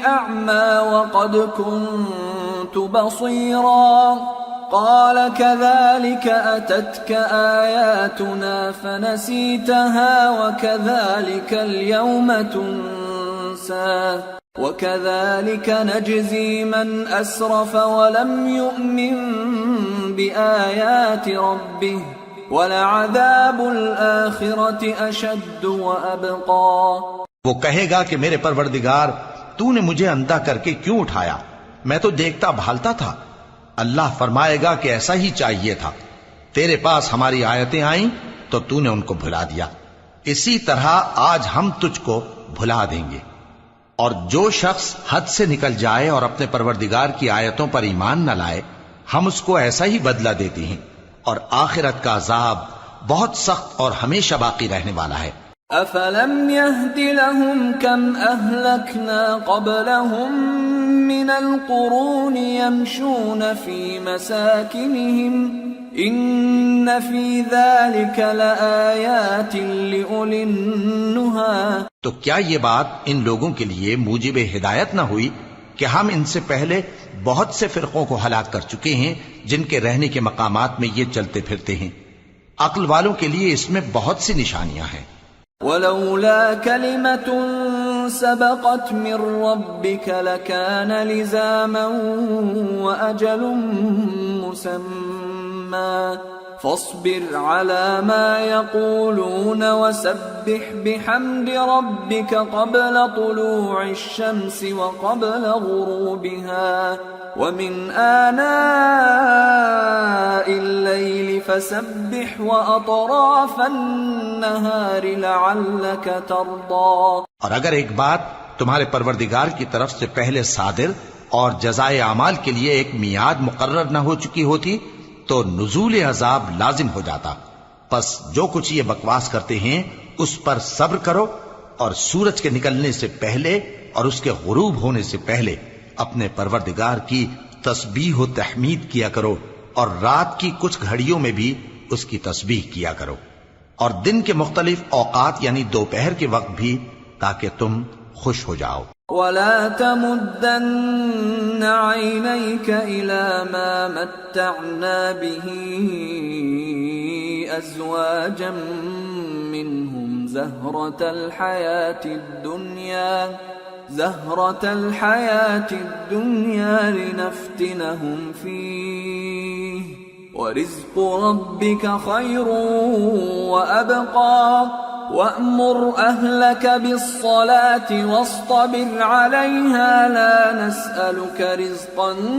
أعمى وقد كنت بصيرا قال كذلك أتتك آياتنا فنسيتها وكذلك اليوم تنسى وكذلك نجزي من أسرف ولم يؤمن بآيات ربه وَلَعَذَابُ الْآخِرَةِ أَشَدُّ وَأَبْقَى۔ وہ کہے گا کہ میرے پروردگار تو نے مجھے اندھا کر کے کیوں اٹھایا، میں تو دیکھتا بھالتا تھا۔ اللہ فرمائے گا کہ ایسا ہی چاہیے تھا، تیرے پاس ہماری آیتیں آئیں تو تو نے ان کو بھلا دیا، اسی طرح آج ہم تجھ کو بھلا دیں گے۔ اور جو شخص حد سے نکل جائے اور اپنے پروردگار کی آیتوں پر ایمان نہ لائے ہم اس کو ایسا ہی بدلہ دیتے ہیں، اور آخرت کا عذاب بہت سخت اور ہمیشہ باقی رہنے والا ہے۔ أَفَلَمْ يَهْدِ لَهُمْ كَمْ أَهْلَكْنَا قَبْلَهُمْ مِنَ الْقُرُونِ يَمْشُونَ فِي مَسَاكِنِهِمْ إِنَّ فِي ذَلِكَ لَآيَاتٍ لِأُولِي النُّهَى۔ تو کیا یہ بات ان لوگوں کے لیے موجب ہدایت نہ ہوئی کہ ہم ان سے پہلے بہت سے فرقوں کو ہلاک کر چکے ہیں جن کے رہنے کے مقامات میں یہ چلتے پھرتے ہیں، عقل والوں کے لیے اس میں بہت سی نشانیاں ہیں۔ وَلَوْلَا كَلِمَةٌ سَبَقَتْ مِنْ رَبِّكَ لَكَانَ لِزَامًا وَأَجَلٌ مُّسَمًّى فاصبر على ما يقولون وسبح بحمد ربك قبل طلوع الشمس وقبل غروبها ومن آناء الليل فسبح وأطراف النهار لعلك ترضى۔ اور اگر ایک بات تمہارے پروردگار کی طرف سے پہلے صادر اور جزائے اعمال کے لیے ایک میعاد مقرر نہ ہو چکی ہوتی تو نزول عذاب لازم ہو جاتا، پس جو کچھ یہ بکواس کرتے ہیں اس پر صبر کرو، اور سورج کے نکلنے سے پہلے اور اس کے غروب ہونے سے پہلے اپنے پروردگار کی تسبیح و تحمید کیا کرو، اور رات کی کچھ گھڑیوں میں بھی اس کی تسبیح کیا کرو، اور دن کے مختلف اوقات یعنی دوپہر کے وقت بھی، تاکہ تم خوش ہو جاؤ۔ وَلَا تَمُدَّنَّ عَيْنَيْكَ إِلَى مَا مَتَّعْنَا بِهِ أَزْوَاجًا مِّنْهُمْ زَهْرَةَ الْحَيَاةِ الدُّنْيَا لِنَفْتِنَهُمْ فِيهِ وَرِزْقُ رَبِّكَ خَيْرٌ وَأَبْقَى وَأْمُرْ أَهْلَكَ بِالصَّلَاةِ وَاصْطَبِرْ عَلَيْهَا لَا نَسْأَلُكَ رِزْقًا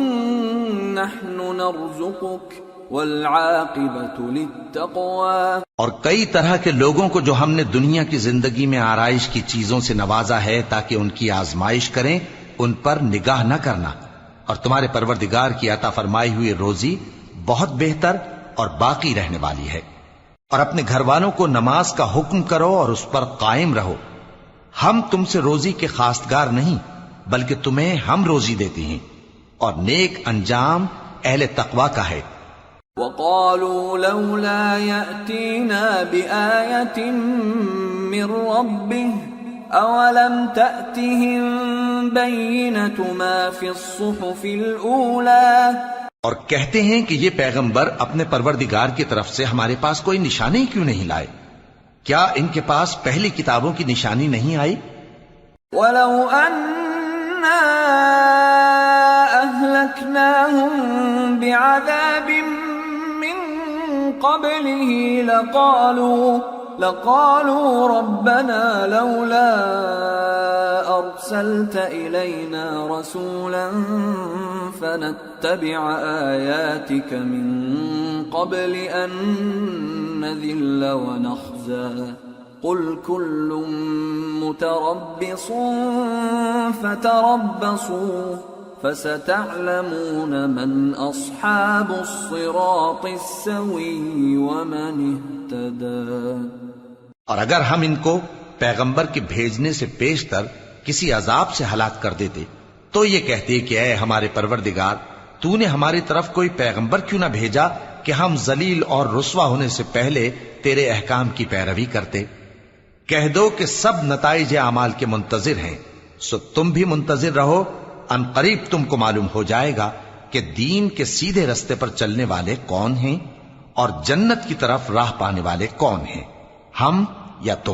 نَحْنُ نَرْزُقُكَ وَالْعَاقِبَةُ لِلتَّقْوَى۔ اور کئی طرح کے لوگوں کو جو ہم نے دنیا کی زندگی میں آرائش کی چیزوں سے نوازا ہے تاکہ ان کی آزمائش کریں، ان پر نگاہ نہ کرنا، اور تمہارے پروردگار کی عطا فرمائی ہوئی روزی بہت بہتر اور باقی رہنے والی ہے۔ اور اپنے گھر والوں کو نماز کا حکم کرو اور اس پر قائم رہو، ہم تم سے روزی کے خواستگار نہیں بلکہ تمہیں ہم روزی دیتے ہیں، اور نیک انجام اہل تقوی کا ہے۔ وَقَالُوا لَوْلَا يَأْتِينَا بِآيَةٍ مِّن رَّبِّهِ أَوَلَمْ تَأْتِهِم بَيِّنَةُ مَا فِي الصُّحُفِ الْأُولَى۔ اور کہتے ہیں کہ یہ پیغمبر اپنے پروردگار کی طرف سے ہمارے پاس کوئی نشانی کیوں نہیں لائے؟ کیا ان کے پاس پہلی کتابوں کی نشانی نہیں آئی؟ وَلَوْ أَنَّا أَهْلَكْنَاهُمْ بِعَذَابٍ مِّن قَبْلِهِ لقالوا ربنا لولا أرسلت إلينا رسولا فنتبع آياتك من قبل أن نذل ونخزى قل كل متربص فتربصوا فستعلمون من أصحاب الصراط السوي ومن اهتدى۔ اور اگر ہم ان کو پیغمبر کے بھیجنے سے پیشتر کسی عذاب سے ہلاک کر دیتے تو یہ کہتے کہ اے ہمارے پروردگار، تو نے ہماری طرف کوئی پیغمبر کیوں نہ بھیجا کہ ہم ذلیل اور رسوا ہونے سے پہلے تیرے احکام کی پیروی کرتے۔ کہہ دو کہ سب نتائج اعمال کے منتظر ہیں، سو تم بھی منتظر رہو، ان قریب تم کو معلوم ہو جائے گا کہ دین کے سیدھے رستے پر چلنے والے کون ہیں اور جنت کی طرف راہ پانے والے کون ہیں، ہم یا تم۔